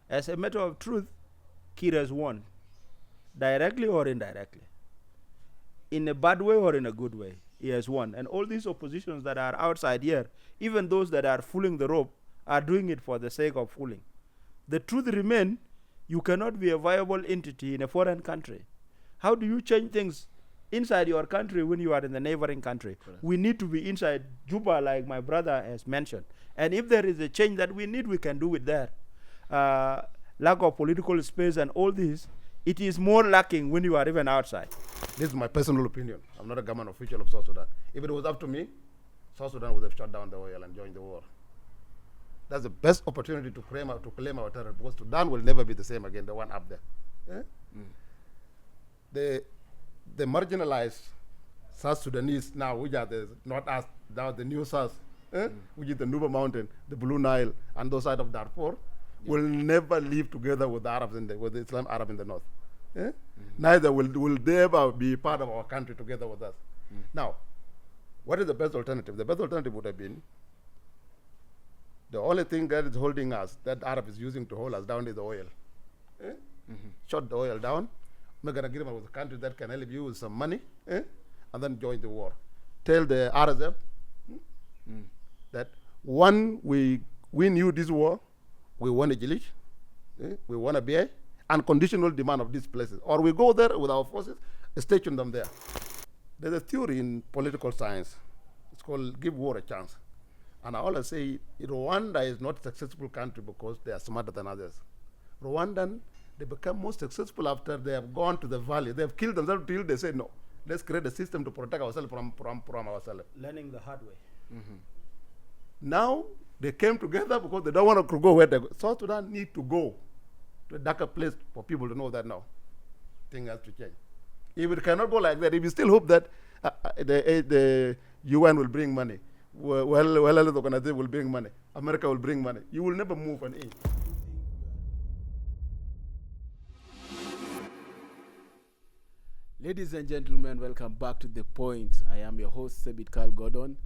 As a matter of truth, Kir has won, directly or indirectly, in a bad way or in a good way. He has won. And all these oppositions that are outside here, even those that are fooling the rope, are doing it for the sake of fooling. The truth remains, you cannot be a viable entity in a foreign country. How do you change things inside your country when you are in the neighboring country? Correct. We need to be inside Juba, like my brother has mentioned. And if there is a change that we need, we can do it there. Lack of political space and all this, it is more lacking when you are even outside. This is my personal opinion. I'm not a government official of South Sudan. If it was up to me, South Sudan would have shut down the oil and joined the war. That's the best opportunity to claim our territory, because Sudan will never be the same again, the one up there. Yeah? The marginalized South Sudanese now, which are not us, now the new South, which is the Nuba Mountain, the Blue Nile, and those side of Darfur, will never live together with the Arabs with the Islam Arab in the north. Neither will they ever be part of our country together with us. Now, what is the best alternative? The best alternative would have been the only thing that is holding us, that Arab is using to hold us down, is the oil. Shut the oil down, make an agreement with the country that can help you with some money, and then join the war. Tell the RSF that one, we knew this war, we want a Jilish, we want a BA, unconditional demand of these places. Or we go there with our forces, station them there. There's a theory in political science. It's called give war a chance. And I always say Rwanda is not a successful country because they are smarter than others. Rwandan, they become most successful after they have gone to the valley. They have killed themselves till they say, no, let's create a system to protect ourselves from ourselves. Learning the hard way. Now, they came together because they don't want to go where they go. South Sudan need to go to a darker place for people to know that now things have to change. If it cannot go like that, if you still hope that the UN will bring money, well, the organization will bring money, America will bring money, you will never move an inch. Ladies and gentlemen, welcome back to The Point. I am your host, Sebit Carl Gordon.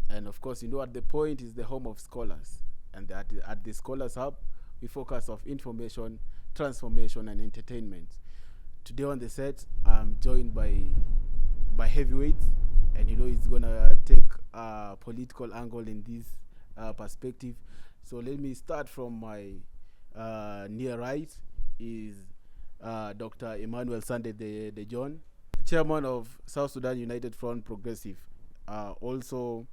And of course, you know, at The Point is the home of scholars. And at the Scholars Hub, we focus on information, transformation, and entertainment. Today on the set, I'm joined by heavyweights. And you know, it's going to take a political angle in this perspective. So let me start from my near right is Dr. Emmanuel Sande de John, chairman of South Sudan United Front Progressive. Also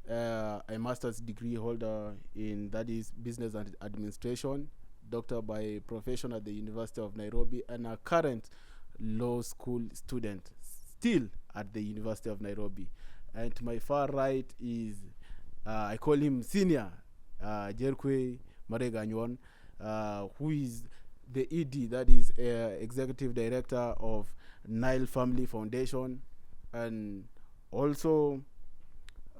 a master's degree holder in, that is, business and administration, doctor by profession at the University of Nairobi, and a current law school student still at the University of Nairobi. And to my far right is, I call him senior, Jerkuei Marek Anyuon, who is the ED, that is executive director of Nile Family Foundation, and also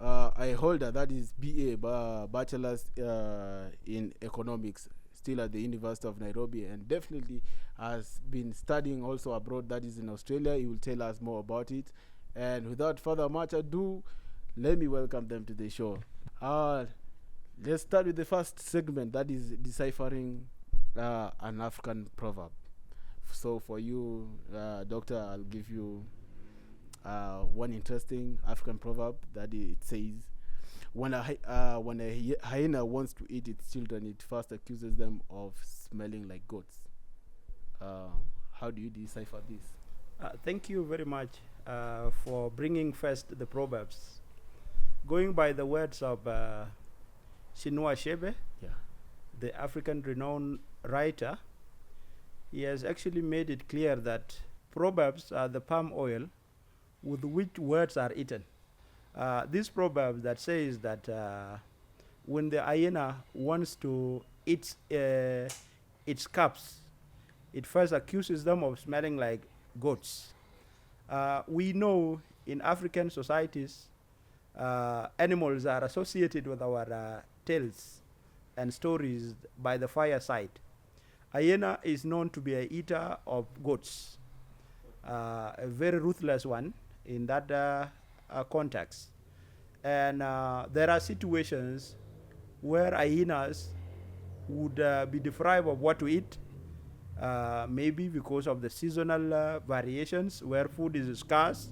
I hold that is BA, bachelor's in economics, still at the University of Nairobi, and definitely has been studying also abroad, that is in Australia. He will tell us more about it. And without further much ado, let me welcome them to the show. Let's start with the first segment, that is deciphering an African proverb. So for you, Doctor, I'll give you one interesting African proverb that it says, when a hyena wants to eat its children, it first accuses them of smelling like goats. How do you decipher this? Thank you very much for bringing first the proverbs. Going by the words of Chinua Achebe, the African renowned writer, he has actually made it clear that proverbs are the palm oil with which words are eaten. This proverb that says that when the hyena wants to eat its cubs, it first accuses them of smelling like goats. We know in African societies, animals are associated with our tales and stories by the fireside. Hyena is known to be an eater of goats, a very ruthless one in that context. And there are situations where hyenas would be deprived of what to eat, maybe because of the seasonal variations where food is scarce.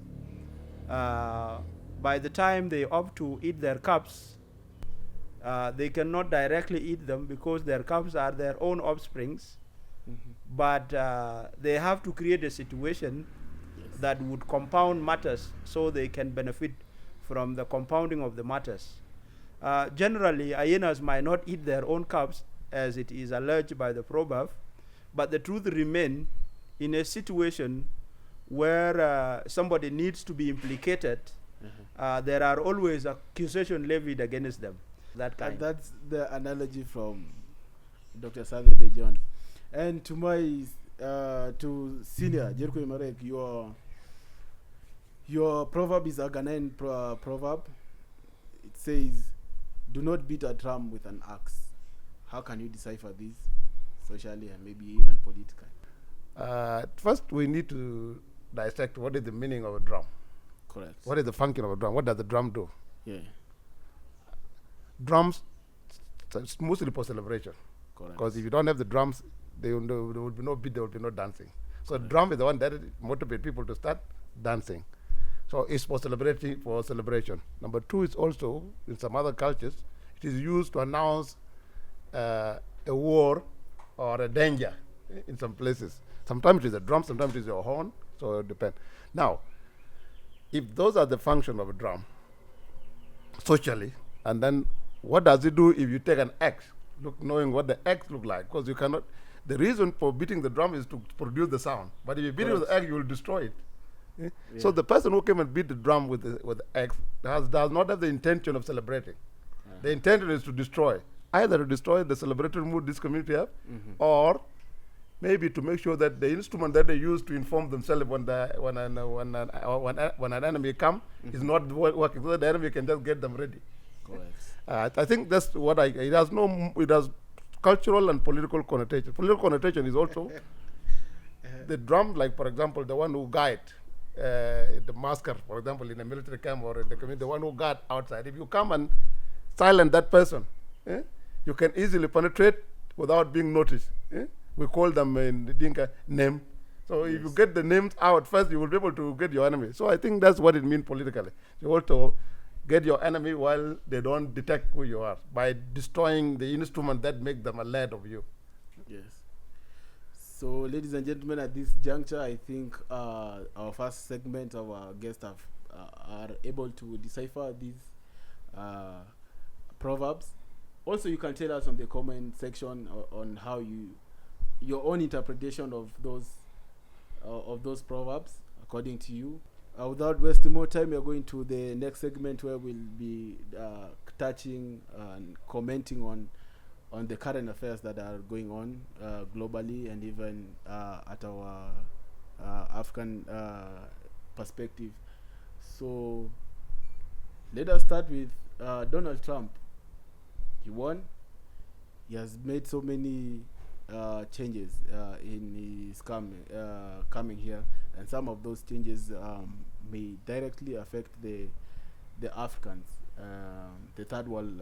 By the time they opt to eat their cubs, they cannot directly eat them because their cubs are their own offsprings. But they have to create a situation that would compound matters so they can benefit from the compounding of the matters. Generally, hyenas might not eat their own cubs, as it is alleged by the proverb, but the truth remains in a situation where somebody needs to be implicated, there are always accusations levied against them. That kind. And that's the analogy from Dr. Saturday John. And to my to senior Jerkuei Marek, your proverb is a Ghanaian proverb. It says, "Do not beat a drum with an axe." How can you decipher this socially and maybe even politically? First, we need to dissect what is the meaning of a drum. Correct. What is the function of a drum? What does the drum do? Yeah. Drums, it's mostly for celebration. Correct. Because if you don't have the drums, there would be no beat, there would be no dancing. So the drum is the one that motivates people to start dancing. So it's for celebration. Number two is also, in some other cultures, it is used to announce a war or a danger in some places. Sometimes it is a drum, sometimes it is a horn, so it depends. Now, if those are the function of a drum, socially, and then what does it do if you take an axe, knowing what the axe look like? Because you cannot, the reason for beating the drum is to produce the sound. But if you beat it with the axe, you will destroy it. Yeah? Yeah. So the person who came and beat the drum with the axe does not have the intention of celebrating. The intention is to destroy. Either to destroy the celebratory mood this community have, or maybe to make sure that the instrument that they use to inform themselves when an enemy come is not working, so that the enemy can just get them ready. Correct. I think that's what it has cultural and political connotation. Political connotation is also the drum, like for example, the one who guide the masker, for example, in a military camp or in the community, the one who guard outside. If you come and silence that person, you can easily penetrate without being noticed. We call them in the Dinka name. So if you get the names out first, you will be able to get your enemy. So I think that's what it means politically. You also get your enemy while they don't detect who you are by destroying the instrument that make them alert of you. Yes. So, ladies and gentlemen, at this juncture, I think our first segment of our guests are able to decipher these proverbs. Also, you can tell us on the comment section on how your own interpretation of those proverbs according to you. Without wasting more time, we are going to the next segment where we'll be touching and commenting on the current affairs that are going on globally and even at our African perspective. So let us start with Donald Trump. He won. He has made so many changes in his coming here, and some of those changes may directly affect the Africans, the third world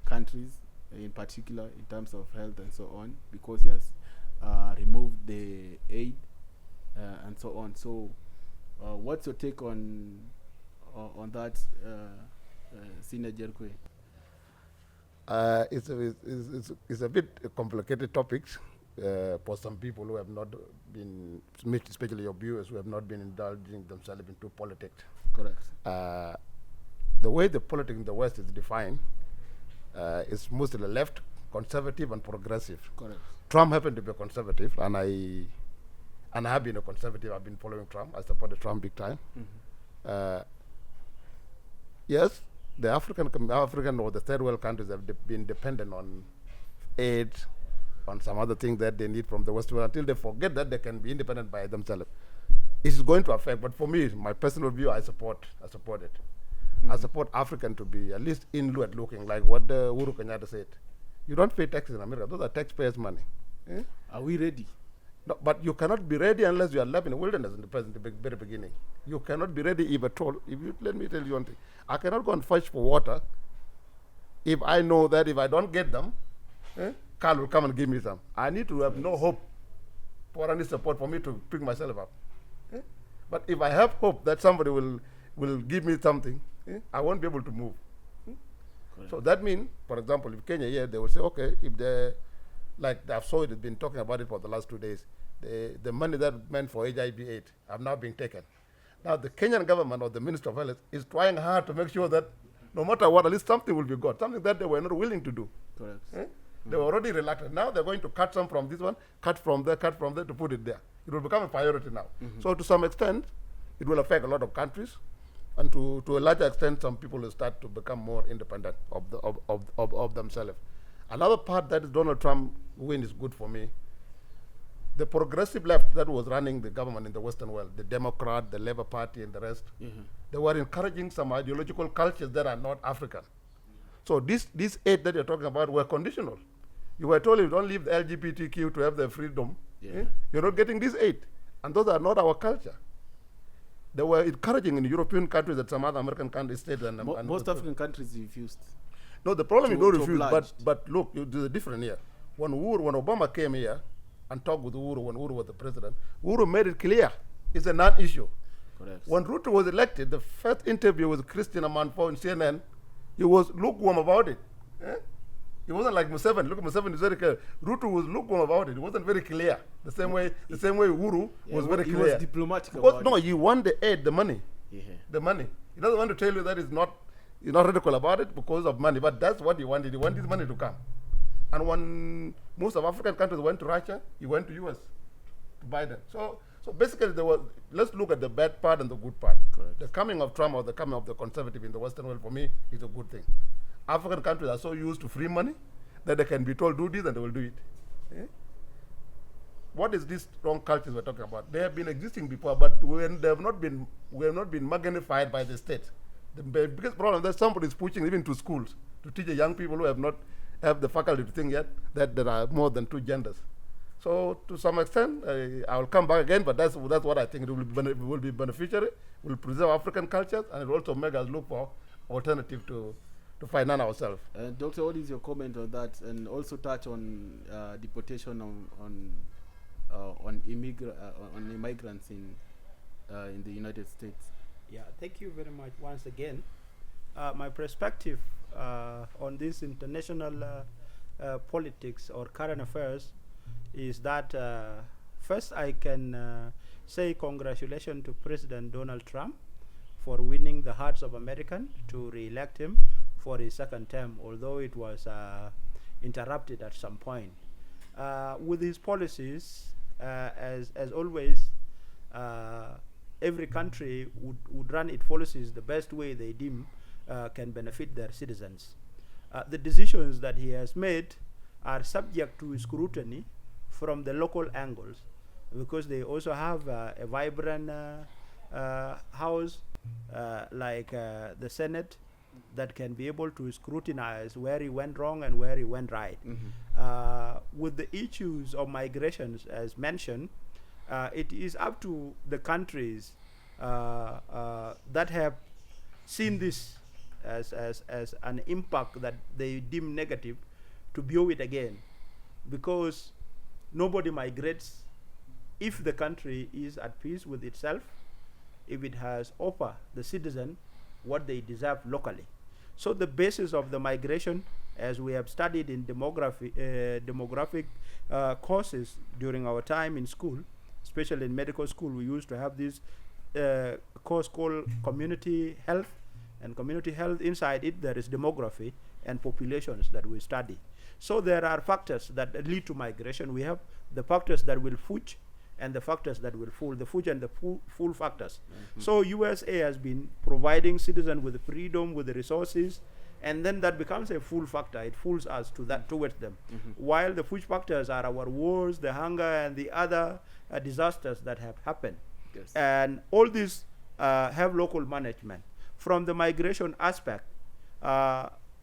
countries in particular, in terms of health and so on, because he has removed the aid and so on. So, what's your take on that, Senior Jerkuei? It's a bit complicated topics for some people who have not been, especially your viewers, who have not been indulging themselves into politics. Correct. The way the politics in the West is defined is mostly left, conservative, and progressive. Correct. Trump happened to be a conservative, and I have been a conservative. I've been following Trump. I supported Trump big time. Yes, the African or the third world countries have been dependent on aid, on some other things that they need from the West world until they forget that they can be independent by themselves. It's going to affect, but for me, my personal view, I support it. I support African to be at least inward looking, like what Uhuru Kenyatta said. You don't pay taxes in America; those are taxpayers' money. Are we ready? No, but you cannot be ready unless you are left in the wilderness in the very beginning. You cannot be ready if at all. Let me tell you one thing. I cannot go and fetch for water if I know that if I don't get them, Carl will come and give me some. I need to have no hope for any support for me to pick myself up. Eh? But if I have hope that somebody will give me something, I won't be able to move. So that means, for example, if Kenya here, they will say, okay, if they, like I've saw it, has been talking about it for the last 2 days, the money that meant for HIV/AIDS have now been taken. Now the Kenyan government or the Minister of Health is trying hard to make sure that no matter what, at least something will be got, something that they were not willing to do. Correct. They were already reluctant. Now they're going to cut some from this one, cut from there to put it there. It will become a priority now. So to some extent, it will affect a lot of countries. And to a larger extent, some people will start to become more independent of themselves. Another part that Donald Trump win is good for me. The progressive left that was running the government in the Western world, the Democrat, the Labour Party, and the rest, they were encouraging some ideological cultures that are not African. So these aid that you're talking about were conditional. You were told you don't leave the LGBTQ to have their freedom. You're not getting this aid. And those are not our culture. They were encouraging in European countries that some other American countries stayed. And most African countries refused. No, the problem is not refused, but look, there's a difference here. When Obama came here and talked with Uhuru, when Uhuru was the president, Uhuru made it clear it's a non-issue. Correct. When Ruto was elected, the first interview with Christina Manfo in CNN, he was lukewarm about it. He wasn't like Museveni. Look, Museveni is very clear. Ruto was lukewarm about it. It wasn't very clear. The same way Uhuru was very clear. He was diplomatic because about no, it. he won the aid, the money. The money. He doesn't want to tell you that he's not radical about it because of money, but that's what he wanted. He wanted his money to come. And when most of African countries went to Russia, he went to US, to Biden. So basically, let's look at the bad part and the good part. Correct. The coming of Trump or the coming of the conservative in the Western world, for me, is a good thing. African countries are so used to free money that they can be told, do this, and they will do it. What is this strong cultures we're talking about? They have been existing before, but we have not been magnified by the state. The biggest problem that somebody is pushing even to schools to teach the young people who have not have the faculty to think yet that there are more than two genders. So to some extent, I will come back again, but that's what I think. It will be beneficial. It will preserve African cultures, and it will also make us look for alternative to finance ourselves. Doctor, what is your comment on that, and also touch on deportation on immigrants in the United States? Yeah, thank you very much once again. My perspective on this international politics or current affairs is that first I can say congratulations to President Donald Trump for winning the hearts of Americans to re-elect him for his second term, although it was interrupted at some point. With his policies, as always, every country would run its policies the best way they deem can benefit their citizens. The decisions that he has made are subject to scrutiny from the local angles, because they also have a vibrant house like the Senate that can be able to scrutinize where he went wrong and where he went right. With the issues of migrations, as mentioned, it is up to the countries that have seen this as an impact that they deem negative to view it again, because nobody migrates if the country is at peace with itself, if it has offered the citizen what they deserve locally. So the basis of the migration, as we have studied in demographic courses during our time in school, especially in medical school, we used to have this course called community health, and community health, inside it there is demography and populations that we study. So there are factors that lead to migration. We have the factors that will fudge and the factors that will fool, the fudge and the fool factors. So USA has been providing citizens with freedom, with the resources, and then that becomes a fool factor. It fools us towards them. While the fudge factors are our wars, the hunger, and the other disasters that have happened. Yes. And all these have local management. From the migration aspect,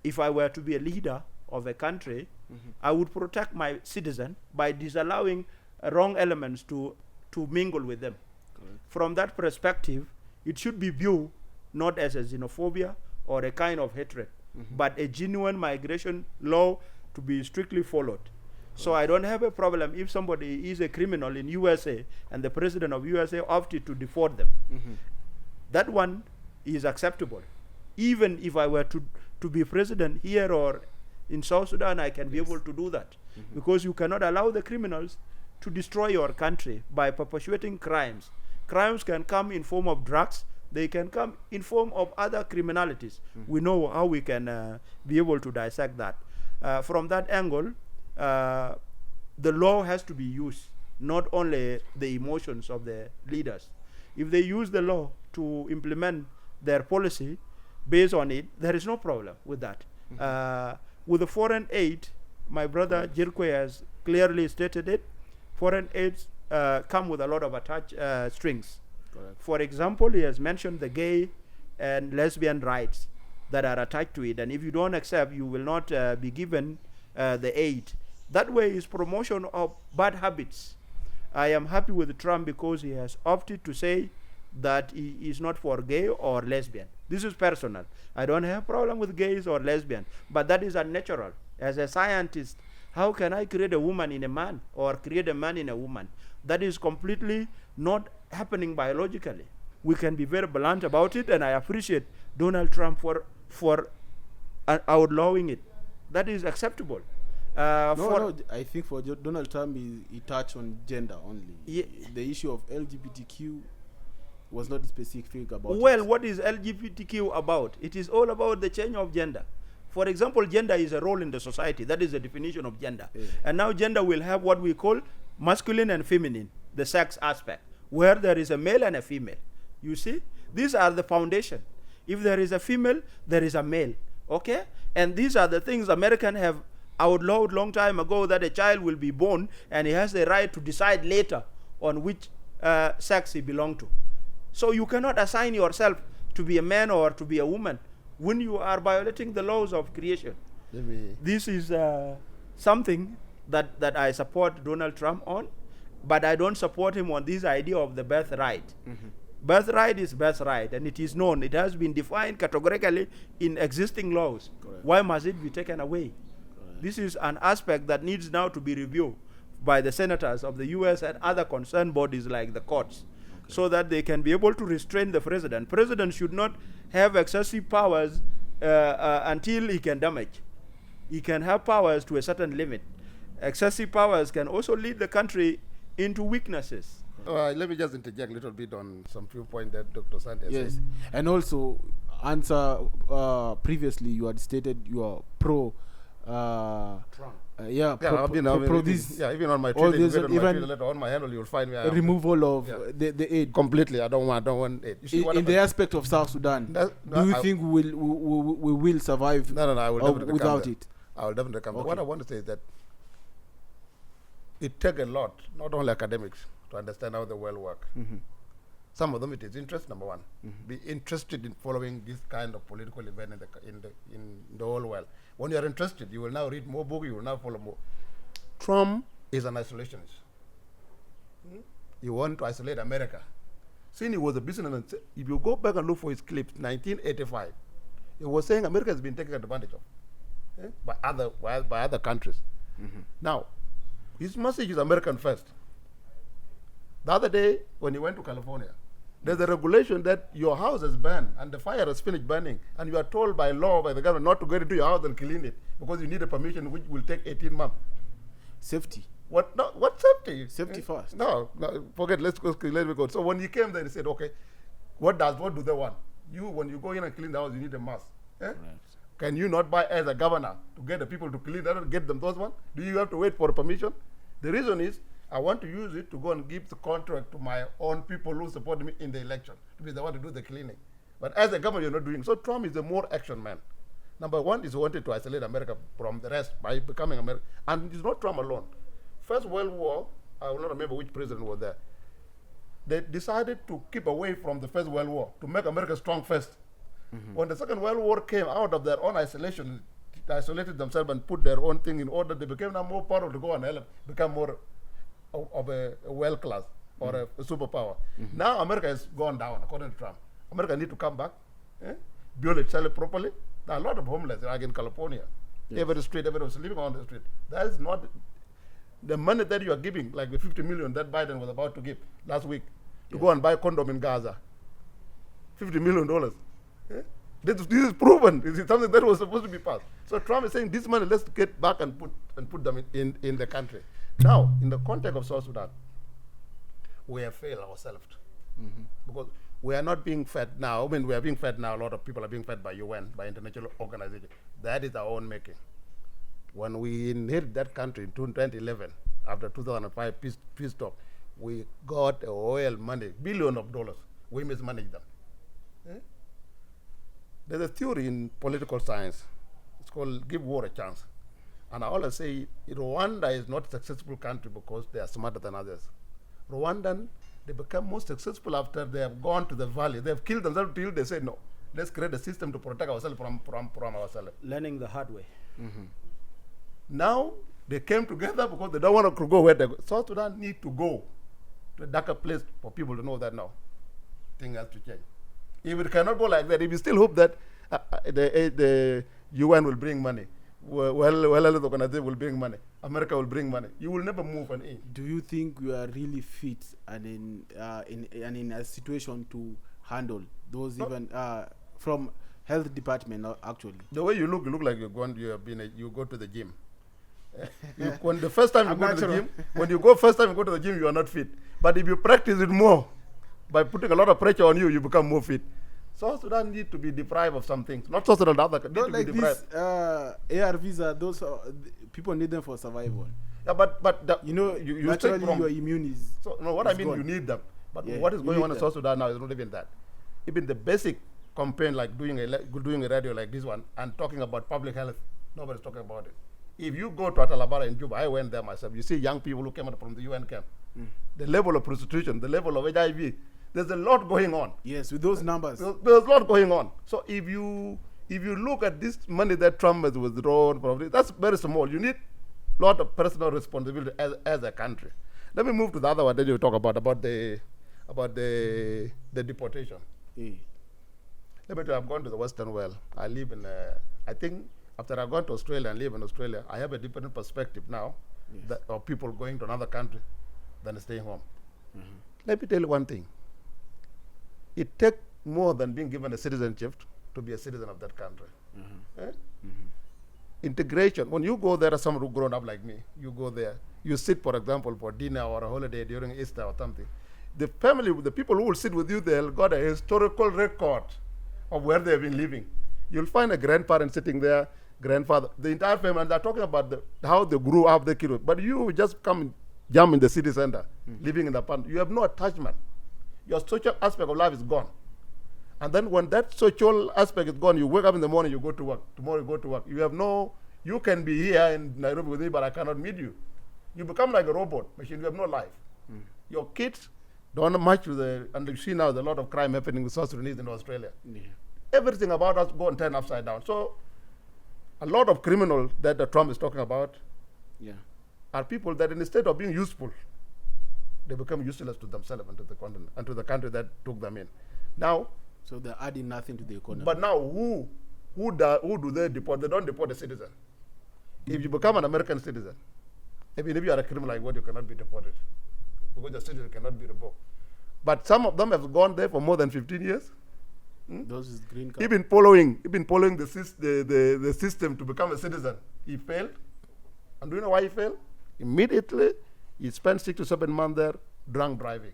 if I were to be a leader of a country, I would protect my citizen by disallowing wrong elements to mingle with them. Correct. From that perspective, it should be viewed not as a xenophobia or a kind of hatred, but a genuine migration law to be strictly followed. So I don't have a problem if somebody is a criminal in USA and the president of USA opted to deport them. That one is acceptable. Even if I were to be president here or in South Sudan, I can be able to do that. Because you cannot allow the criminals to destroy your country by perpetuating crimes. Crimes can come in form of drugs. They can come in form of other criminalities. We know how we can be able to dissect that. From that angle, the law has to be used, not only the emotions of the leaders. If they use the law to implement their policy based on it, there is no problem with that. With the foreign aid, my brother Jerkuei has clearly stated it. Foreign aids come with a lot of attached strings. Correct. For example, he has mentioned the gay and lesbian rights that are attached to it, and if you don't accept, you will not be given the aid. That way is promotion of bad habits. I am happy with Trump because he has opted to say that he is not for gay or lesbian. This is personal. I don't have a problem with gays or lesbian, but that is unnatural. As a scientist, how can I create a woman in a man or create a man in a woman? That is completely not happening biologically. We can be very blunt about it, and I appreciate Donald Trump for outlawing it. That is acceptable. No, I think for Donald Trump, he touched on gender only. The issue of LGBTQ was not specific about Well, what is LGBTQ about? It is all about the change of gender. For example, gender is a role in the society. That is the definition of gender. And now gender will have what we call masculine and feminine, the sex aspect, where there is a male and a female. You see? These are the foundation. If there is a female, there is a male. Okay? And these are the things Americans have outlawed long time ago, that a child will be born and he has the right to decide later on which sex he belongs to. So you cannot assign yourself to be a man or to be a woman when you are violating the laws of creation. This is something that I support Donald Trump on, but I don't support him on this idea of the birthright. Birthright is birthright, and it is known. It has been defined categorically in existing laws. Correct. Why must it be taken away? Correct. This is an aspect that needs now to be reviewed by the senators of the U.S. and other concerned bodies like the courts, so that they can be able to restrain the president. President should not have excessive powers until he can damage. He can have powers to a certain limit. Excessive powers can also lead the country into weaknesses. Let me just interject a little bit on some few points that Dr. Sanders said. Yes, and also answer previously you had stated you are pro Trump. Even on my Twitter letter on my handle, you'll find me. Removal of the aid completely. I don't want aid. You see, in the aspect of South Sudan, do you think we will survive? No, I will definitely without it. I will definitely come. Okay. What I want to say is that it takes a lot, not only academics, to understand how the world works. Some of them it is interest, number one. Be interested in following this kind of political event in the whole world. When you are interested, you will now read more books, you will now follow more. Trump is an isolationist. He wanted to isolate America. Since he was a businessman, if you go back and look for his clips, 1985, he was saying America has been taken advantage of by other countries. Now, his message is American first. The other day, when he went to California, there's a regulation that your house is burned and the fire has finished burning, and you are told by law, by the government, not to go into your house and clean it because you need a permission which will take 18 months. Safety. What? No, what safety? Safety first. No, forget. Let's go. So when he came there, he said, "Okay, what do they want? When you go in and clean the house, you need a mask. Right. Can you not buy as a governor to get the people to clean that and get them those ones? Do you have to wait for a permission? The reason is, I want to use it to go and give the contract to my own people who support me in the election to be the one to do the cleaning. But as a government, you're not doing. So Trump is a more action man. Number one is he wanted to isolate America from the rest by becoming America. And it's not Trump alone. First World War, I will not remember which president was there. They decided to keep away from the First World War to make America strong first. When the Second World War came out of their own isolation, they isolated themselves and put their own thing in order. They became now more powerful to go and help become more of a world class or a superpower. Now America has gone down, according to Trump. America need to come back, build itself properly. There are a lot of homeless, like in California. Every street, everyone was living on the street. That is not. The money that you are giving, like the 50 million that Biden was about to give last week, to go and buy condom in Gaza. $50 million. This is proven. This is something that was supposed to be passed. So Trump is saying this money, let's get back and put them in the country. Now, in the context of South Sudan, we have failed ourselves. Because we are not being fed now. I mean, we are being fed now. A lot of people are being fed by UN, by international organizations. That is our own making. When we inherited that country in 2011, after 2005 peace talk, we got oil money, billions of dollars. We mismanaged them. There's a theory in political science. It's called give war a chance. And I always say Rwanda is not a successful country because they are smarter than others. Rwandan, they become most successful after they have gone to the valley. They have killed themselves till they say, no, let's create a system to protect ourselves from ourselves. Learning the hard way. Now, they came together because they don't want to go where they go. South Sudan need to go to a darker place for people to know that now things have to change. If it cannot go like that, if you still hope that the UN will bring money, the organization will bring money, America will bring money, you will never move an inch. Do you think we are really fit and in a situation to handle those from health department actually? The way you look like you go to the gym. When the first time you go to the gym, when you go first time you go to the gym, you are not fit. But if you practice it more, by putting a lot of pressure on you, you become more fit. South Sudan need to be deprived of some things. Not South Sudan, the other need to like be deprived. These ARVs those people need them for survival. Yeah, but you naturally your immune is. So no, what I mean, gone. you need them. But Yeah, what is going on in them. South Sudan now is not even that. Even the basic campaign, like doing a radio like this one and talking about public health, nobody's talking about it. If you go to Atalabara in Juba, I went there myself. You see young people who came out from the UN camp. The level of prostitution, the level of HIV. There's a lot going on. Yes, with those numbers. There's a lot going on. So if you look at this money that Trump has withdrawn, probably that's very small. You need a lot of personal responsibility as a country. Let me move to the other one that you talk about the deportation. Let me tell you, I've gone to the Western world. I live in, I think after I've gone to Australia and live in Australia, I have a different perspective now of people going to another country than staying home. Let me tell you one thing. It takes more than being given a citizenship to be a citizen of that country. Integration. When you go there, as someone who grown up like me, you go there, you sit, for example, for dinner or a holiday during Easter or something. The family, the people who will sit with you, they'll got a historical record of where they've been living. You'll find a grandparent sitting there, grandfather, the entire family, and they're talking about how they grew up, the kid. But you just come and jump in the city center, living in the apartment. You have no attachment. Your social aspect of life is gone. And then when that social aspect is gone, you wake up in the morning, you go to work. Tomorrow you go to work. You can be here in Nairobi with me, but I cannot meet you. You become like a robot machine. You have no life. Your kids don't match with and you see now there's a lot of crime happening with South Sudanese in Australia. Everything about us go and turn upside down. So a lot of criminals that Trump is talking about are people that instead of being useful, they become useless to themselves and to the continent and to the country that took them in. Now, so they're adding nothing to the economy. But now, who do they deport? They don't deport a citizen. If you become an American citizen, even if you are a criminal like what, you cannot be deported because the citizen cannot be revoked. But some of them have gone there for more than 15 years. Those is green card. Even following the system to become a citizen. He failed. And do you know why he failed? Immediately, he spent 6 to 7 months there, drunk driving,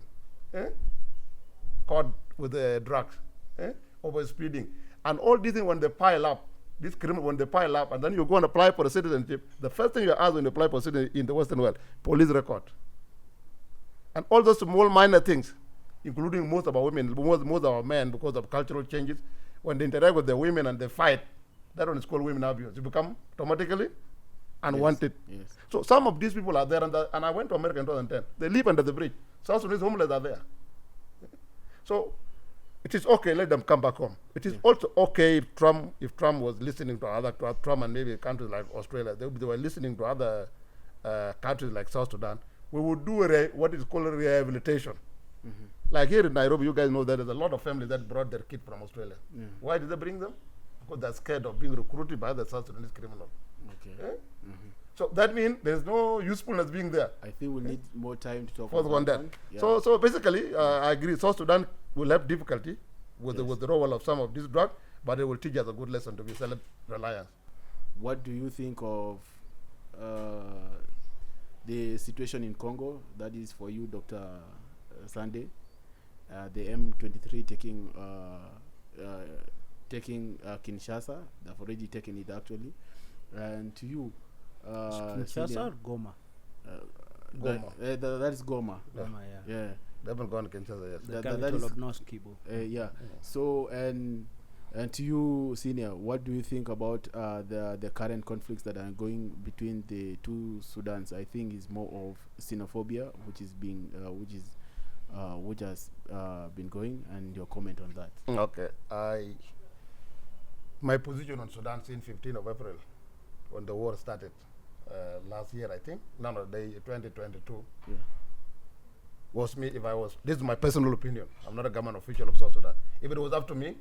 caught with drugs, over speeding. And all these things, when they pile up, these criminals, when they pile up, and then you go and apply for a citizenship, the first thing you ask when you apply for citizenship in the Western world, police record. And all those small minor things, including most of our women, most of our men, because of cultural changes, when they interact with the women and they fight, that one is called women abuse. You become automatically unwanted. Yes. So some of these people are there, and I went to America in 2010. They live under the bridge. South Sudanese homeless are there. So it is okay, let them come back home. It is also okay if Trump was listening to Trump and maybe countries like Australia, they were listening to other countries like South Sudan, we would do what is called a rehabilitation. Like here in Nairobi, you guys know that there's a lot of families that brought their kids from Australia. Why did they bring them? Because they're scared of being recruited by the South Sudanese criminals. So that means there's no usefulness being there. I think we need more time to talk Further about on that. Yeah. So basically, I agree. South Sudan will have difficulty with the withdrawal of some of this drug, but it will teach us a good lesson to be self-reliant. What do you think of the situation in Congo? That is for you, Dr. Sunday. The M23 taking Kinshasa. They've already taken it actually. And to you, Kinshasa or Goma? Goma. That is Goma. Goma, yeah. Yeah. They haven't gone to Kinshasa yet. The That capital is of North Kivu. Yeah. So and to you, senior, what do you think about the current conflicts that are going between the two Sudans? I think is more of xenophobia, which has been going, and your comment on that. Okay. My position on Sudan since 15th of April, when the war started last year, I think. No, 2022. Yeah. Was me, this is my personal opinion. I'm not a government official of South Sudan. If it was up to me,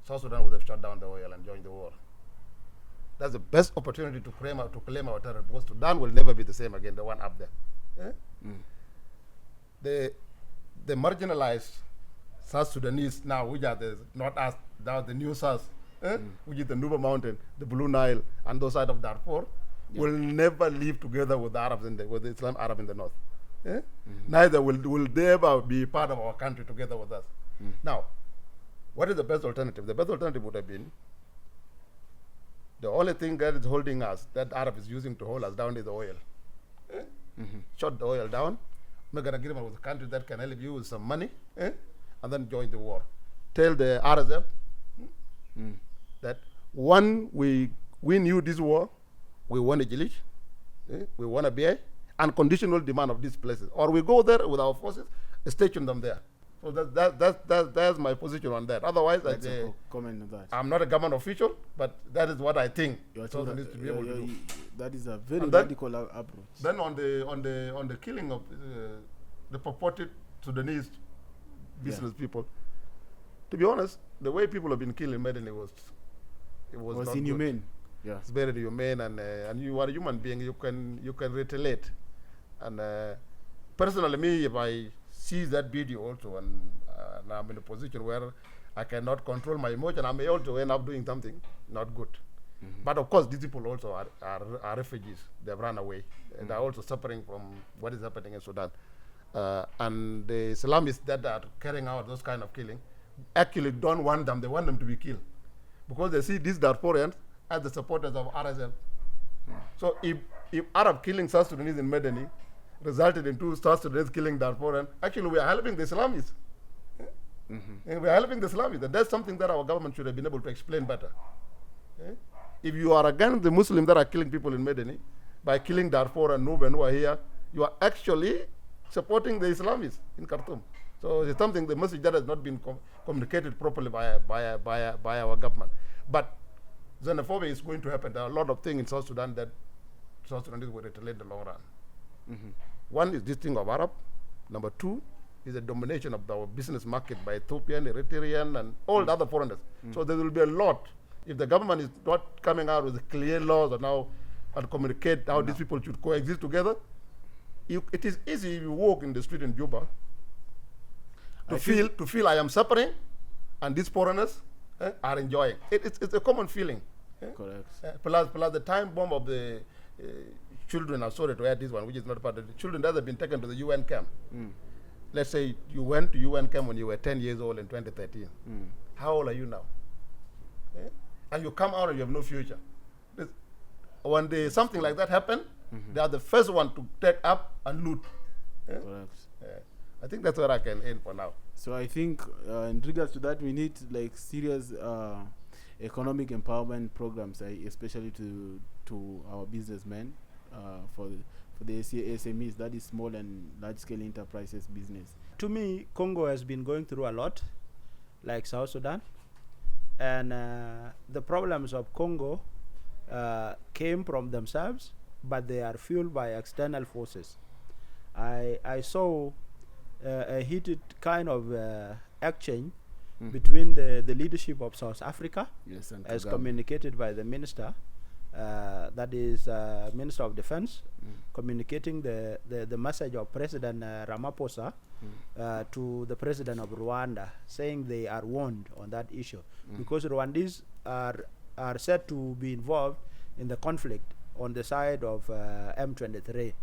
South Sudan would have shut down the oil and joined the war. That's the best opportunity to claim our territory, because Sudan will never be the same again, the one up there. The marginalized South Sudanese now, which are not us, the new South, which is the Nuba Mountain, the Blue Nile, and those side of Darfur, will never live together with the Arabs with the Islam Arab in the north. Neither will they ever be part of our country together with us. Now, what is the best alternative? The best alternative would have been the only thing that is holding us, that Arab is using to hold us down, is the oil. Shut the oil down, make an agreement with a country that can help you with some money, and then join the war. Tell the RSF that one, we knew this war, we want a Jilish, we want a BA, unconditional demand of these places. Or we go there with our forces, station them there. So that's my position on that. Otherwise, comment on that. I'm not a government official, but that is what I think. So needs to be able to do. That is a very radical approach. Then on the killing of the purported Sudanese business people, to be honest, the way people have been killed in Medellin was not inhumane. Good. Yeah, it's very inhumane, and you are a human being. You can retaliate. And personally, me, if I see that video also, and I'm in a position where I cannot control my emotion, I may also end up doing something not good. But of course, these people also are refugees. They've run away. And they're also suffering from what is happening in Sudan. And the Islamists that are carrying out those kind of killing actually don't want them. They want them to be killed, because they see these Darfurians as the supporters of RSF. So if Arab killing South Sudanese in Medellin resulted in 2 South Sudanese killing Darfurians, actually we are helping the Islamists. And we are helping the Islamists. And that's something that our government should have been able to explain better. If you are against the Muslims that are killing people in Medellin, by killing Darfur and Nuben who are here, you are actually supporting the Islamists in Khartoum. So it's something, the message that has not been communicated properly by our government. But xenophobia is going to happen. There are a lot of things in South Sudan that South Sudanese will retaliate in the long run. One is this thing of Arab. Number 2 is the domination of our business market by Ethiopian, Eritrean, and all the other foreigners. So there will be a lot. If the government is not coming out with clear laws on how and communicate how these people should coexist together, it is easy if you walk in the street in Juba to feel I am suffering and these foreigners are enjoying. It's a common feeling. Correct. Plus the time bomb of the children, I'm sorry to add this one, which is not part of the children that have been taken to the UN camp. Let's say you went to UN camp when you were 10 years old in 2013. How old are you now? And you come out and you have no future. When something like that happens, they are the first one to take up and loot. Correct. I think that's where I can end for now. So I think in regards to that, we need like serious economic empowerment programs, especially to our businessmen, for the SMEs, that is small and large scale enterprises business. To me, Congo has been going through a lot, like South Sudan, and the problems of Congo came from themselves, but they are fueled by external forces. I saw a heated kind of exchange between the leadership of South Africa, yes, and as Kagame. communicated by the minister, that is Minister of Defense, communicating the message of President Ramaphosa to the President of Rwanda, saying they are warned on that issue, because Rwandese are said to be involved in the conflict on the side of M23.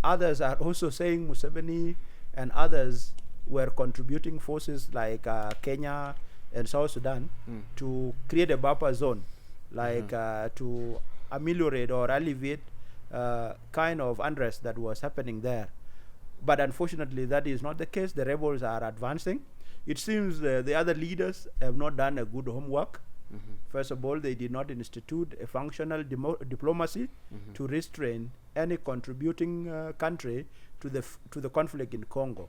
Others are also saying Museveni and others were contributing forces like Kenya and South Sudan to create a buffer zone, like to ameliorate or alleviate kind of unrest that was happening there. But unfortunately, that is not the case. The rebels are advancing. It seems the other leaders have not done a good homework. First of all, they did not institute a functional diplomacy to restrain any contributing country to the conflict in Congo.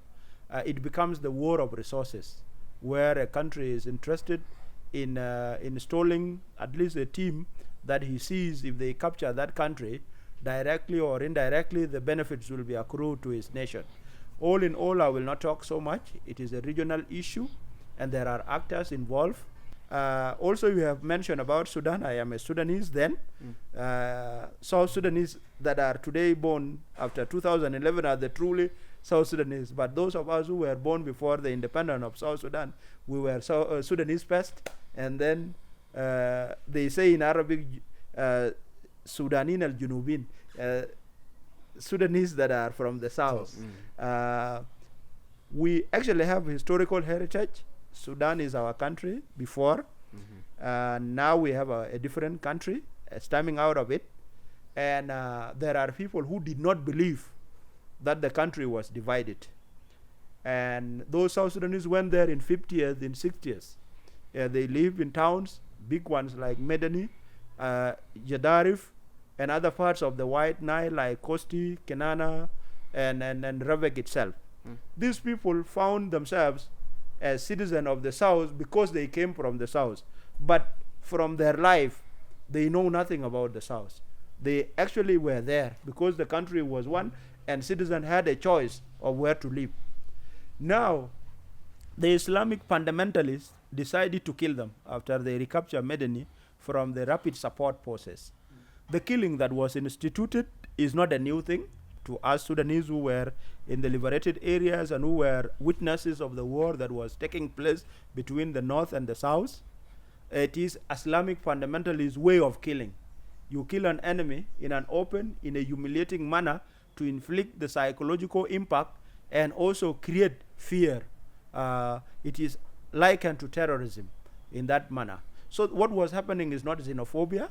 It becomes the war of resources, where a country is interested in installing at least a team that he sees if they capture that country, directly or indirectly, the benefits will be accrued to his nation. All in all, I will not talk so much. It is a regional issue, and there are actors involved. Also, you have mentioned about Sudan. I am a Sudanese then. South Sudanese that are today born after 2011 are the truly South Sudanese. But those of us who were born before the independence of South Sudan, we were Sudanese first. And then they say in Arabic, Sudanin al-Junubin, Sudanese that are from the south. We actually have historical heritage. Sudan is our country before. Now we have a different country stemming out of it. And there are people who did not believe that the country was divided. And those South Sudanese went there in 50s, in 60s. They live in towns, big ones like Medani, Jadarif, and other parts of the White Nile like Kosti, Kenana, and Ravek itself. These people found themselves as citizens of the South because they came from the South. But from their life, they know nothing about the South. They actually were there because the country was one and citizens had a choice of where to live. Now, the Islamic fundamentalists decided to kill them after they recaptured Medani from the rapid support forces. The killing that was instituted is not a new thing to us Sudanese who were in the liberated areas and who were witnesses of the war that was taking place between the North and the South. It is Islamic fundamentalist way of killing. You kill an enemy in an open, in a humiliating manner to inflict the psychological impact and also create fear. It is likened to terrorism in that manner. So what was happening is not xenophobia.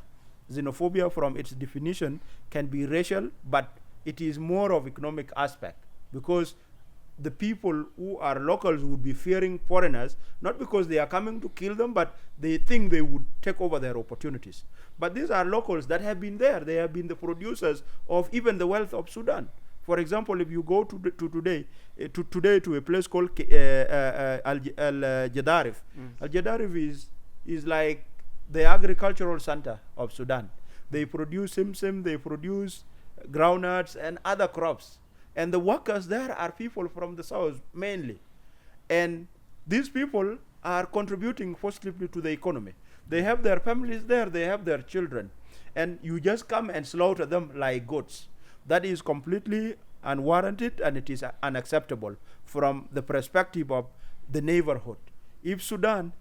Xenophobia from its definition can be racial, but it is more of economic aspect, because the people who are locals would be fearing foreigners, not because they are coming to kill them, but they think they would take over their opportunities. But these are locals that have been there. They have been the producers of even the wealth of Sudan. For example, if you go to today to a place called Al-Jadarif. Al-Jadarif is like the agricultural center of Sudan. They produce simsim, they produce groundnuts and other crops. And the workers there are people from the south mainly. And these people are contributing positively to the economy. They have their families there, they have their children. And you just come and slaughter them like goats. That is completely unwarranted and it is unacceptable from the perspective of the neighborhood. If Sudan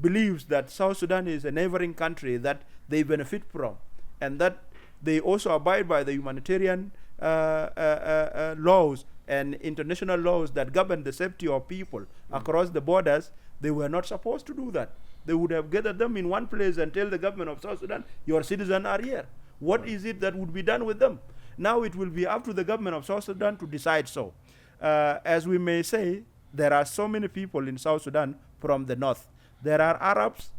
believes that South Sudan is a neighboring country that they benefit from, and that they also abide by the humanitarian laws and international laws that govern the safety of people across the borders, they were not supposed to do that. They would have gathered them in one place and tell the government of South Sudan, your citizens are here. What is it that would be done with them? Now it will be up to the government of South Sudan to decide so. As we may say, there are so many people in South Sudan from the north. There are Arabs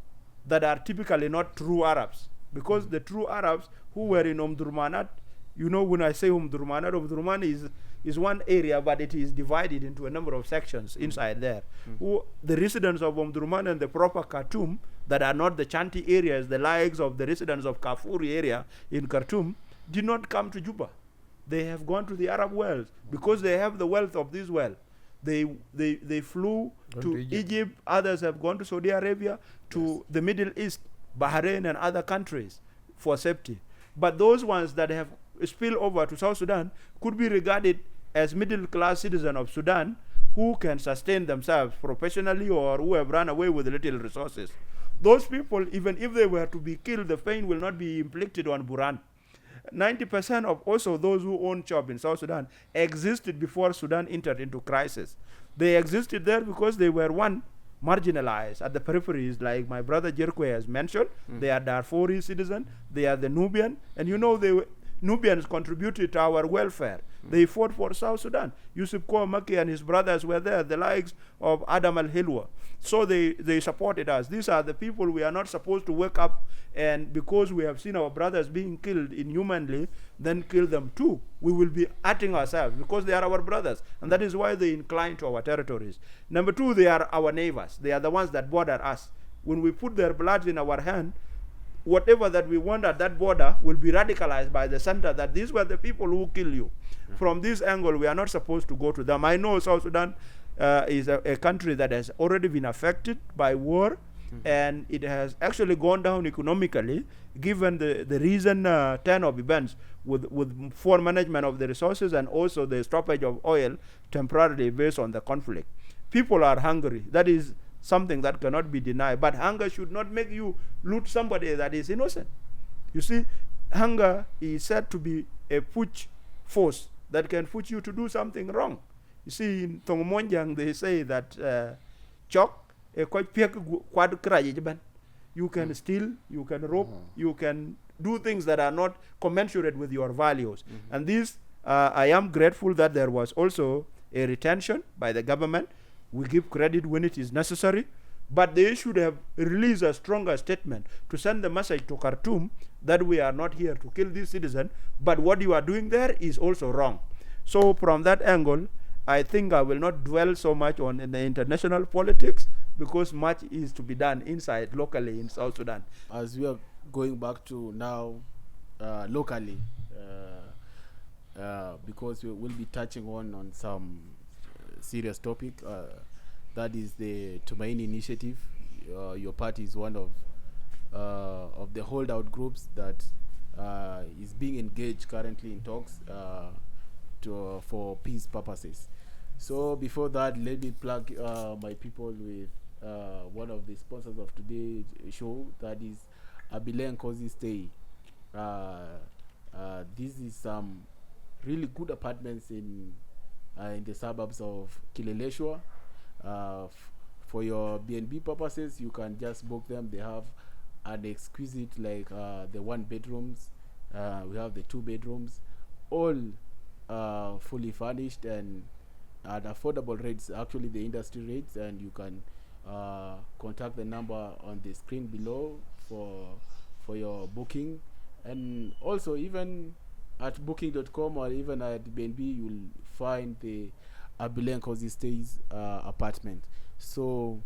that are typically not true Arabs, because the true Arabs who were in Omdurmanat, you know, when I say Omdurmanat, Omdurman is one area, but it is divided into a number of sections inside there. Who, the residents of Omdurman and the proper Khartoum, that are not the Chanti areas, the likes of the residents of Kafuri area in Khartoum, did not come to Juba. They have gone to the Arab world because they have the wealth of this world. They flew to Egypt. Others have gone to Saudi Arabia, to the Middle East, Bahrain and other countries for safety. But those ones that have spilled over to South Sudan could be regarded as middle-class citizens of Sudan who can sustain themselves professionally or who have run away with little resources. Those people, even if they were to be killed, the pain will not be inflicted on Buran. 90% of also those who own shop in South Sudan existed before Sudan entered into crisis. They existed there because they were marginalized at the peripheries, like my brother Jerkuei has mentioned. They are Darfuri citizens, they are the Nubian, and Nubians contributed to our welfare. They fought for South Sudan. Yusuf Kouamaki and his brothers were there, the likes of Adam al-Hilwa. So they supported us. These are the people we are not supposed to wake up and because we have seen our brothers being killed inhumanly, then kill them too. We will be hurting ourselves because they are our brothers. And that is why they incline to our territories. Number two, they are our neighbors. They are the ones that border us. When we put their blood in our hand, whatever that we want at that border will be radicalized by the center that these were the people who kill you. From this angle, we are not supposed to go to them. I know South Sudan is a country that has already been affected by war, and it has actually gone down economically, given the recent turn of events with poor management of the resources and also the stoppage of oil temporarily based on the conflict. People are hungry. That is something that cannot be denied. But hunger should not make you loot somebody that is innocent. You see, hunger is said to be a push force that can push you to do something wrong. You see, in Tongmonjang, they say that you can steal, you can rob, you can do things that are not commensurate with your values. And this, I am grateful that there was also a retention by the government. We give credit when it is necessary, but they should have released a stronger statement to send the message to Khartoum that we are not here to kill this citizen, but what you are doing there is also wrong. So from that angle, I think I will not dwell so much on the international politics because much is to be done inside, locally in South Sudan. As we are going back to now locally, because we will be touching on some serious topic, that is the Tumaini initiative. Your party is one of the holdout groups that is being engaged currently in talks for peace purposes. So before that, let me plug my people with one of the sponsors of today's show, that is Abilene Cozy Stay. This is some really good apartments in the suburbs of Kileleshwa. For your BNB purposes, you can just book them. They have an exquisite, like the 1 bedrooms. We have the 2 bedrooms, all fully furnished and at affordable rates, actually the industry rates, and you can contact the number on the screen below for your booking. And also, even at booking.com or even at BNB, you'll find the Abilene Cozy Stays apartment. So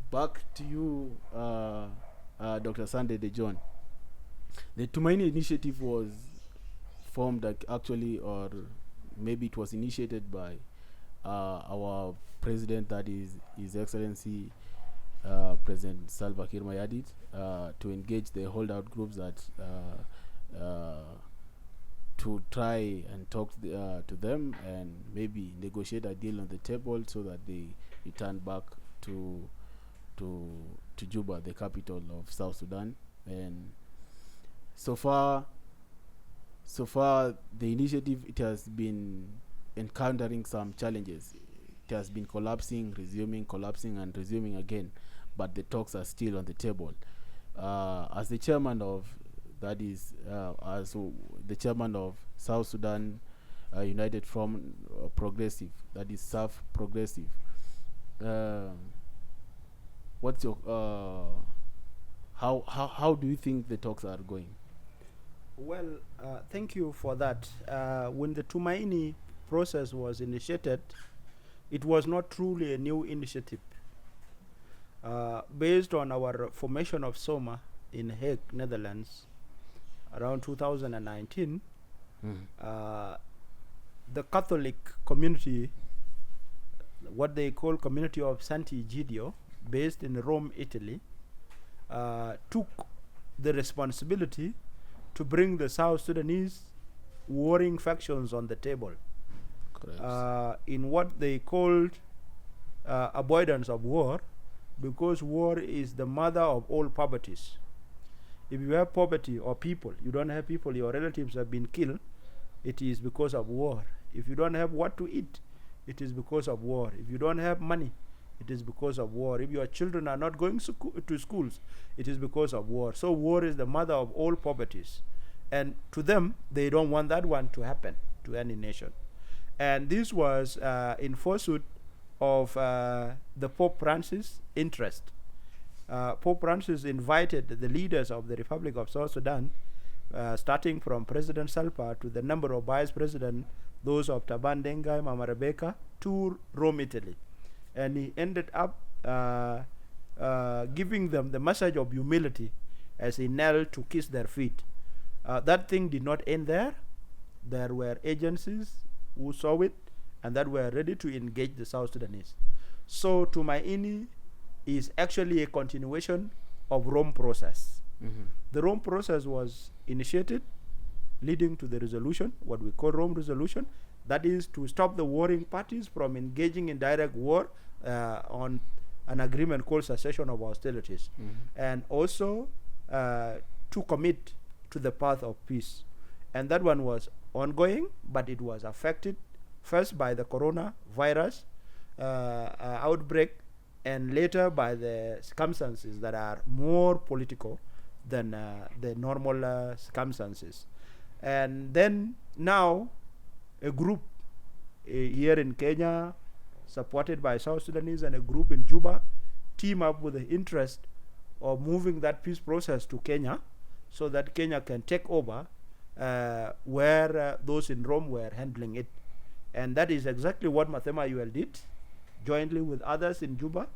back to you, Dr. Sunday De John. The Tumaini initiative was formed actually, or maybe it was initiated by our president, that is His Excellency President Salva Kiir Mayardit, to engage the holdout groups that to try and talk to them and maybe negotiate a deal on the table so that they return back to Juba, the capital of South Sudan. And so far the initiative, it has been encountering some challenges. It has been collapsing, resuming, collapsing, and resuming again, but the talks are still on the table. As the chairman of the chairman of South Sudan United Front Progressive, that is SAF Progressive, what's your how do you think the talks are going? Well, thank you for that. When the Tumaini process was initiated, it was not truly a new initiative. Based on our formation of SOMA in Hague, Netherlands, around 2019, the Catholic community, what they call Community of Sant'Egidio, based in Rome, Italy, took the responsibility to bring the South Sudanese warring factions on the table in what they called avoidance of war, because war is the mother of all poverties. If you have poverty or people, you don't have people, your relatives have been killed, it is because of war. If you don't have what to eat, it is because of war. If you don't have money, it is because of war. If your children are not going to schools, it is because of war. So war is the mother of all poverties. And to them, they don't want that one to happen to any nation. And this was in pursuit of the Pope Francis' interest. Pope Francis invited the leaders of the Republic of South Sudan, starting from President Salpa to the number of vice presidents, those of Taban Dengai, Mama Rebecca, to Rome, Italy. And he ended up giving them the message of humility as he knelt to kiss their feet. That thing did not end there. There were agencies who saw it and that were ready to engage the South Sudanese. So Tumaini is actually a continuation of Rome process. The Rome process was initiated, leading to the resolution, what we call Rome resolution, that is to stop the warring parties from engaging in direct war on an agreement called cessation of hostilities, and also to commit to the path of peace. And that one was ongoing, but it was affected first by the coronavirus outbreak, and later by the circumstances that are more political than the normal circumstances. And then now a group here in Kenya, supported by South Sudanese, and a group in Juba team up with the interest of moving that peace process to Kenya so that Kenya can take over where those in Rome were handling it. And that is exactly what Mathema UL did, jointly with others in Juba.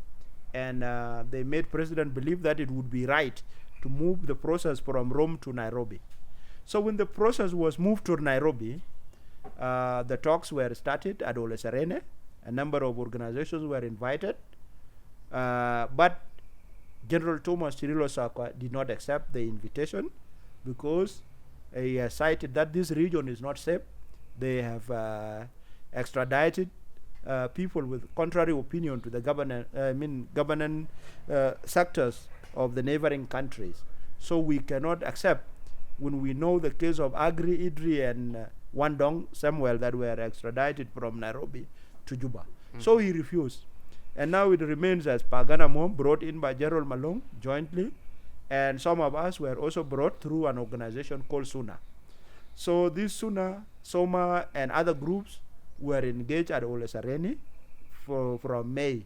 And they made President believe that it would be right to move the process from Rome to Nairobi. So when the process was moved to Nairobi, the talks were started at Ole Serene. A number of organizations were invited, but General Thomas Cirilo Sakwa did not accept the invitation because he cited that this region is not safe. They have extradited people with contrary opinion to the governing sectors of the neighboring countries. So we cannot accept, when we know the case of Agri, Idri, and Wandong Samuel that were extradited from Nairobi to Juba. So he refused. And now it remains as Pagana Mom, brought in by Gerald Malong jointly, and some of us were also brought through an organization called SUNA. So this SUNA, SOMA, and other groups were engaged at Ole Sereni from May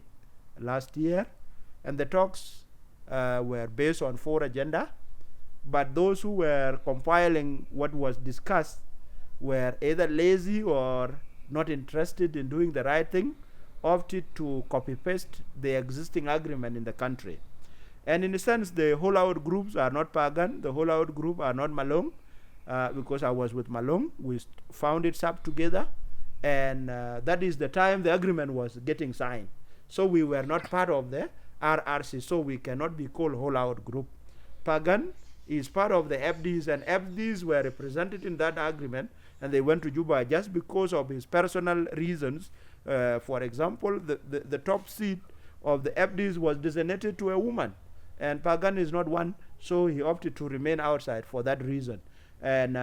last year, and the talks were based on 4 agenda, but those who were compiling what was discussed were either lazy or not interested in doing the right thing, opted to copy-paste the existing agreement in the country. And in a sense, the holdout groups are not Pagan, the holdout group are not Malong, because I was with Malong. We found it up together, and that is the time the agreement was getting signed. So we were not part of the RRC, so we cannot be called holdout group. Pagan is part of the FDs, and FDs were represented in that agreement, and they went to Juba just because of his personal reasons. For example, the top seat of the FDs was designated to a woman, and Pagan is not one, so he opted to remain outside for that reason. And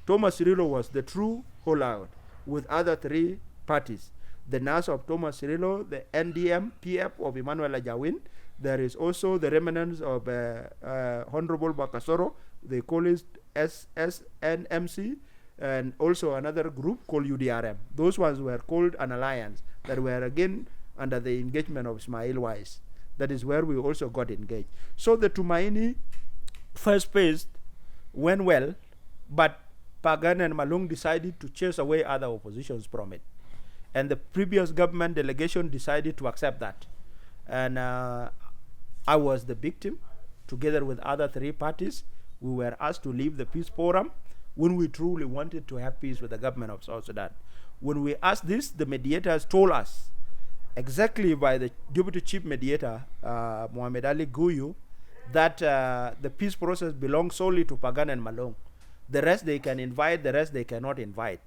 Thomas Cirilo was the true holdout with other 3 parties. The NAS of Thomas Cirilo, the NDM, PF of Emmanuel Ajawin. There is also the remnants of Honorable Bakasoro, they call it SSNMC, and also another group called UDRM. Those ones were called an alliance that were again under the engagement of Ismail Wise. That is where we also got engaged. So the Tumaini first phase went well, but Pagan and Malung decided to chase away other oppositions from it. And the previous government delegation decided to accept that. And I was the victim, together with other 3 parties. We were asked to leave the peace forum when we truly wanted to have peace with the government of South Sudan. When we asked this, the mediators told us, exactly by the deputy chief mediator, Mohamed Ali Guyu, that the peace process belongs solely to Pagan and Malong. The rest they can invite, the rest they cannot invite.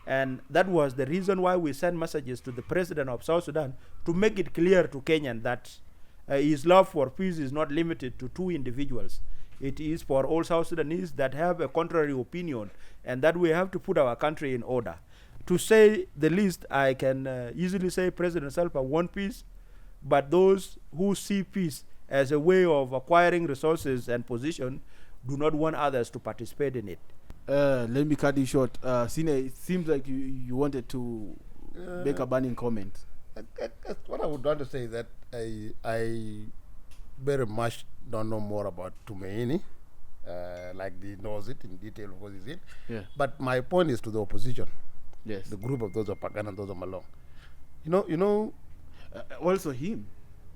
And that was the reason why we sent messages to the president of South Sudan to make it clear to Kenyan that his love for peace is not limited to two individuals. It is for all South Sudanese that have a contrary opinion, and that we have to put our country in order. To say the least, I can easily say President Salva wants peace, but those who see peace as a way of acquiring resources and position do not want others to participate in it. Let me cut you short. Sine, it seems like you wanted to make a burning comment. What I would want to say is that I very much don't know more about Tumaini, like he knows it in detail because he's it. Yeah. But my point is to the opposition. Yes. The group of those of Pagan and those of Malong. You know. Also him.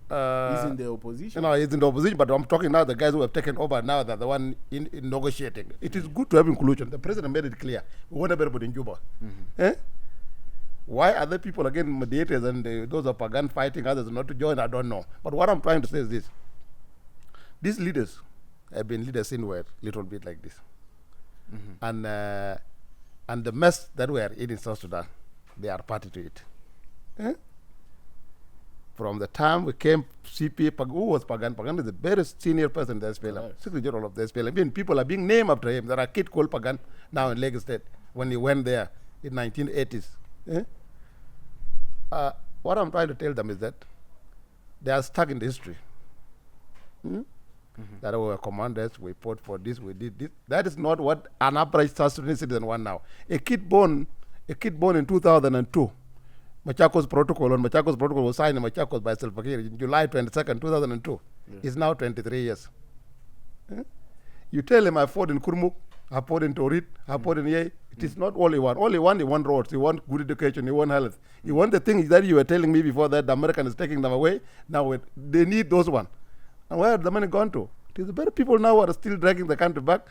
He's in the opposition. He's in the opposition, but I'm talking now the guys who have taken over now, that the one in negotiating. It is good to have inclusion. The president made it clear. We want everybody in Juba. Why other people, again, mediators and those of Pagan fighting others not to join, I don't know. But what I'm trying to say is this. These leaders have been leaders in a little bit like this. And the mess that we are in South Sudan, they are party to it. From the time we came, CP, who was Pagan? Pagan is the very senior person in the SPLM, Secretary General of the SPLM. I mean, people are being named after him. There are kids called Pagan now in Lagos State when he went there in 1980s. What I'm trying to tell them is that they are stuck in the history. That we were commanders, we fought for this, we did this. That is not what an upright South Sudanese citizen want now. A kid born in 2002. Machakos Protocol was signed in Machakos by Salva Kiir in July 22nd, 2002. It's now 23 years. You tell him I fought in Kurmuk, I fought in Torit, I fought in Ye. It is not all he wants. All he wants roads, he wants good education, he wants health. He wants the things that you were telling me before that the American is taking them away. Now they need those ones. And where have the money gone to? It is the very people now who are still dragging the country back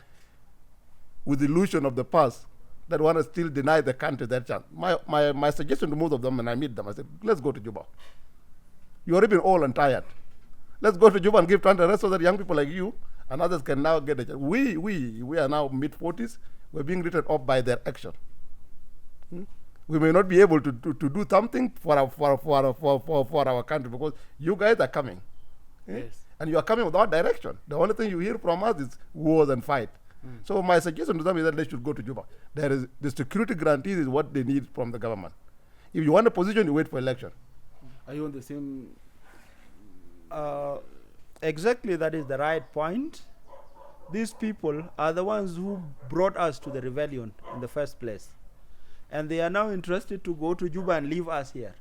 with the illusion of the past that want to still deny the country that chance. My suggestion to most of them, when I meet them, I said, let's go to Juba. You are even old and tired. Let's go to Juba and give time to the rest so that young people like you and others can now get a chance. We are now mid-40s. We're being written off by their action. We may not be able to do something for our country because you guys are coming. Yes. And you are coming without direction. The only thing you hear from us is wars and fight. So my suggestion to them is that they should go to Juba. There is the security guarantees is what they need from the government. If you want a position, you wait for election. Are you on the same? Exactly, that is the right point. These people are the ones who brought us to the rebellion in the first place. And they are now interested to go to Juba and leave us here.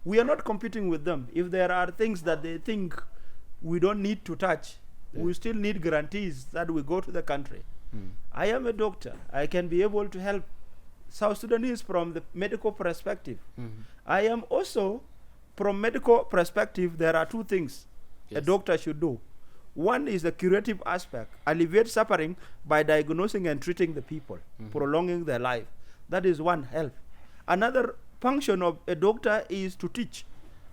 We are not competing with them. If there are things that they think we don't need to touch, we still need guarantees that we go to the country. I am a doctor. I can be able to help South Sudanese from the medical perspective. I am also, from medical perspective, there are two things a doctor should do. One is the curative aspect, alleviate suffering by diagnosing and treating the people, prolonging their life. That is one help. Another function of a doctor is to teach.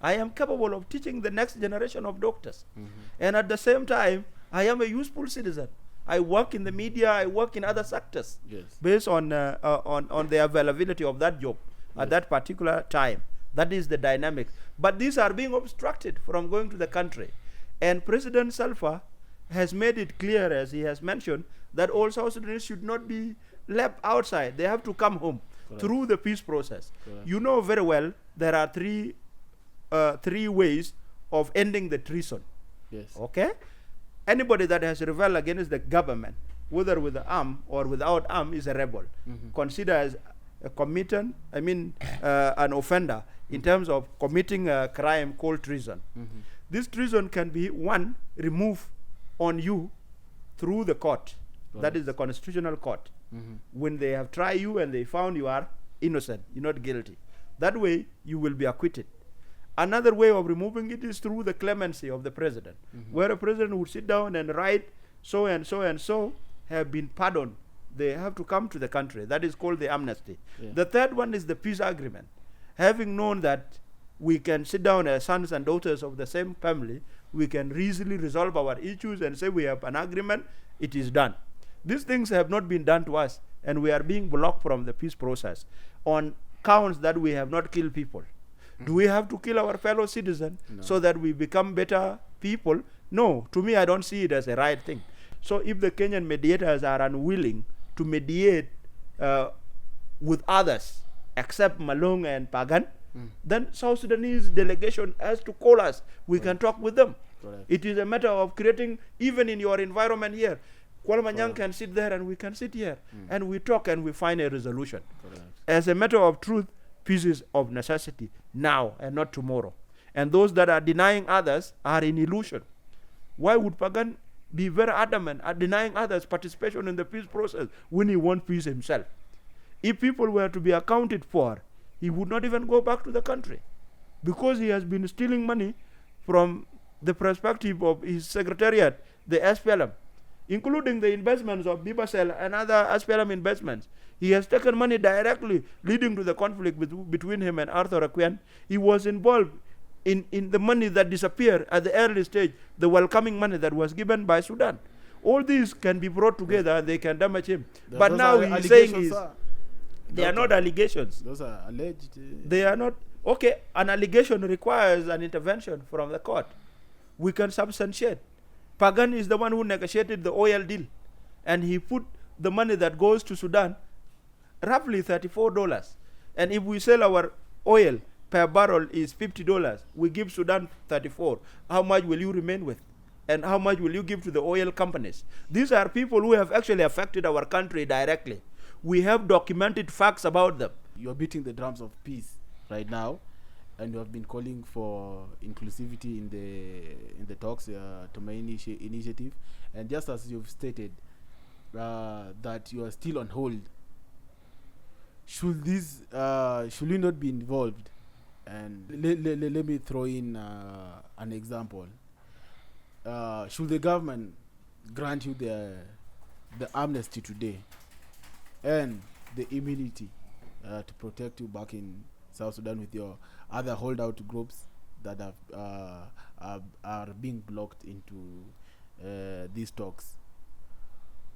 I am capable of teaching the next generation of doctors. And at the same time, I am a useful citizen. I work in the media, I work in other sectors based on the availability of that job at that particular time. That is the dynamic. But these are being obstructed from going to the country. And President Salva has made it clear, as he has mentioned, that all South Sudanese should not be left outside. They have to come home through the peace process. You know very well there are three ways of ending the treason. Okay? Anybody that has rebelled against the government, whether with the arm or without arm, is a rebel. Considered as a committant, an offender in terms of committing a crime called treason. This treason can be, one, removed on you through the court. That is the constitutional court. When they have tried you and they found you are innocent, you're not guilty. That way, you will be acquitted. Another way of removing it is through the clemency of the president, where a president would sit down and write, so and so and so have been pardoned. They have to come to the country. That is called the amnesty. The third one is the peace agreement. Having known that we can sit down as sons and daughters of the same family, we can easily resolve our issues and say we have an agreement, it is done. These things have not been done to us, and we are being blocked from the peace process on counts that we have not killed people. Do we have to kill our fellow citizen so that we become better people? No, to me, I don't see it as a right thing. So if the Kenyan mediators are unwilling to mediate with others, except Malong and Pagan, then South Sudanese delegation has to call us. We can talk with them. Correct. It is a matter of creating, even in your environment here, Kwalmanyang can sit there and we can sit here, and we talk and we find a resolution. Correct. As a matter of truth, peace is of necessity now and not tomorrow. And those that are denying others are in illusion. Why would Pagan be very adamant at denying others participation in the peace process when he wants peace himself? If people were to be accounted for, he would not even go back to the country, because he has been stealing money from the perspective of his secretariat, the SPLM, including the investments of Bibasel and other SPLM investments. He has taken money directly, leading to the conflict between him and Arthur Akwen. He was involved in the money that disappeared at the early stage, the welcoming money that was given by Sudan. All these can be brought together and they can damage him. But now he's saying they are not allegations. Those are alleged. They are not. Okay, an allegation requires an intervention from the court. We can substantiate. Pagan is the one who negotiated the oil deal, and he put the money that goes to Sudan, roughly $34. And if we sell our oil per barrel is $50, we give Sudan 34. How much will you remain with? And how much will you give to the oil companies? These are people who have actually affected our country directly. We have documented facts about them. You're beating the drums of peace right now, and you have been calling for inclusivity in the talks, Tumaini initiative, and just as you've stated that you are still on hold, should we not be involved? And let me throw in an example. Should the government grant you the amnesty today and the immunity to protect you back in South Sudan with your other holdout groups that are being blocked into these talks?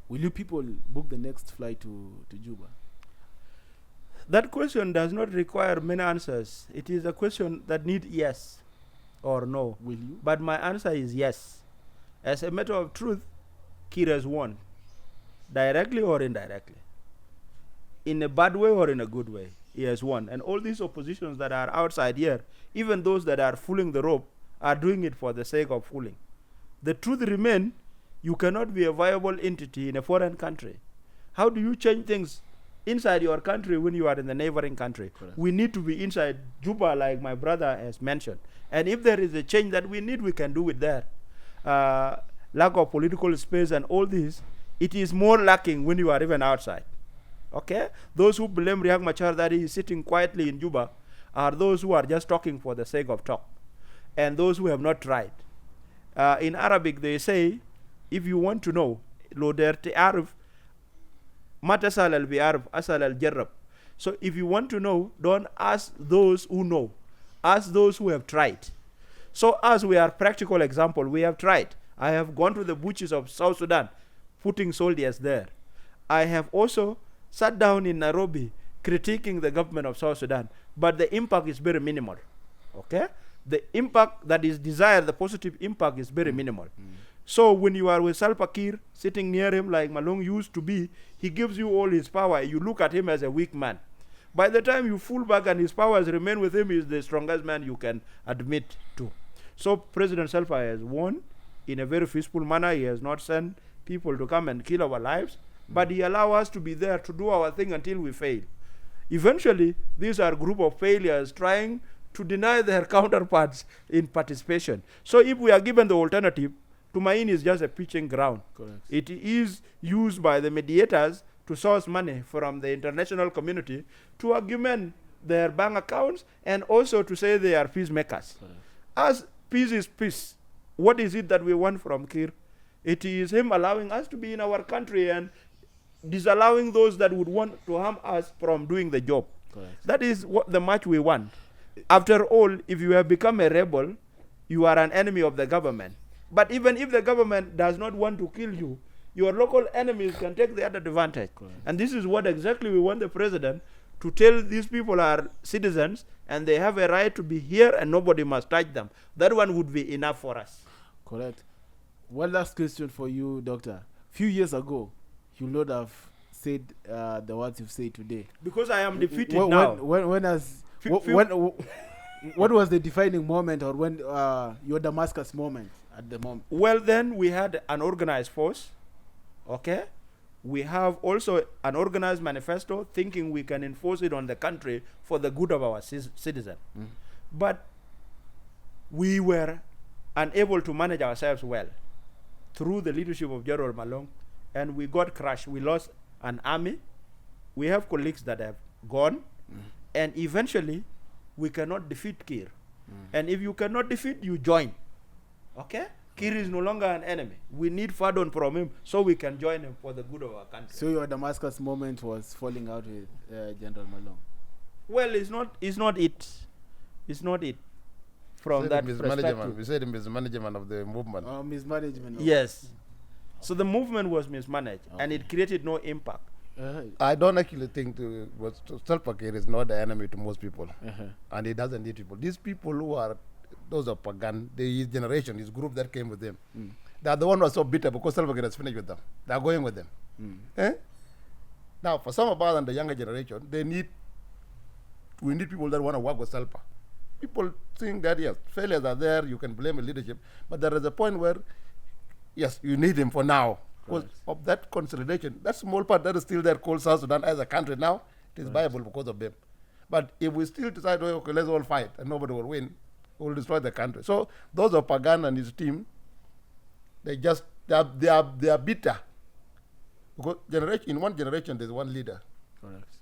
Will you people book the next flight to Juba? That question does not require many answers. It is a question that needs yes or no. Will you? But my answer is yes. As a matter of truth, Kir has won, directly or indirectly. In a bad way or in a good way, he has won. And all these oppositions that are outside here, even those that are fooling the rope, are doing it for the sake of fooling. The truth remains, you cannot be a viable entity in a foreign country. How do you change things inside your country when you are in the neighboring country? Correct. We need to be inside Juba, like my brother has mentioned. And if there is a change that we need, we can do it there. Lack of political space and all this, it is more lacking when you are even outside. Okay? Those who blame Riek Machar that he is sitting quietly in Juba are those who are just talking for the sake of talk, and those who have not tried. In Arabic, they say, if you want to know, lo derti arif, matasal al bi'arif, asal al jarrab. So if you want to know, don't ask those who know. Ask those who have tried. So as we are practical example, we have tried. I have gone to the butchers of South Sudan, putting soldiers there. I have also sat down in Nairobi critiquing the government of South Sudan, but the impact is very minimal. Okay? The impact that is desired, the positive impact, is very minimal. So when you are with Salva Kiir, sitting near him like Malong used to be, he gives you all his power. You look at him as a weak man. By the time you fall back and his powers remain with him, he is the strongest man you can admit to. So President Salva has won in a very peaceful manner. He has not sent people to come and kill our lives, but he allows us to be there to do our thing until we fail. Eventually, these are a group of failures trying to deny their counterparts in participation. So if we are given the alternative, Tumaini is just a pitching ground. Correct. It is used by the mediators to source money from the international community to augment their bank accounts and also to say they are peacemakers. Correct. As peace is peace, what is it that we want from Kir? It is him allowing us to be in our country and disallowing those that would want to harm us from doing the job. Correct. That is what the much we want. After all, if you have become a rebel, you are an enemy of the government. But even if the government does not want to kill you, your local enemies can take the other advantage. Correct. And this is what exactly we want the president to tell these people are citizens and they have a right to be here and nobody must touch them. That one would be enough for us. Correct. One last question for you, Doctor. Few years ago, you would not have said the words you've said today. Because I am defeated now. What was the defining moment, or when your Damascus moment at the moment? Well, then we had an organized force, okay? We have also an organized manifesto thinking we can enforce it on the country for the good of our citizen. But we were unable to manage ourselves well through the leadership of General Malong, and we got crushed. We lost an army. We have colleagues that have gone, and eventually we cannot defeat Kir. And if you cannot defeat, you join. Okay? Kir is no longer an enemy. We need pardon from him so we can join him for the good of our country. So your Damascus moment was falling out with General Malong. Well, it's not it. It's not it. From that perspective. We said mismanagement of the movement. Oh, mismanagement. Yes. So the movement was mismanaged, and it created no impact. I don't actually think Salva Kiir is not the enemy to most people, and he doesn't need people. These people who are those of Pagan, his generation, his group that came with him, they are the one who are so bitter because Salva Kiir has finished with them. They are going with them. Now, for some of us and the younger generation, we need people that want to work with Salva. People think that, yes, failures are there, you can blame the leadership, but there is a point where, yes, you need him for now. Because of that consolidation, that small part that is still there called South Sudan as a country now, it is viable because of them. But if we still decide, okay, let's all fight and nobody will win, we will destroy the country. So those of Pagan and his team, they are bitter. Because in one generation, there's one leader. Correct.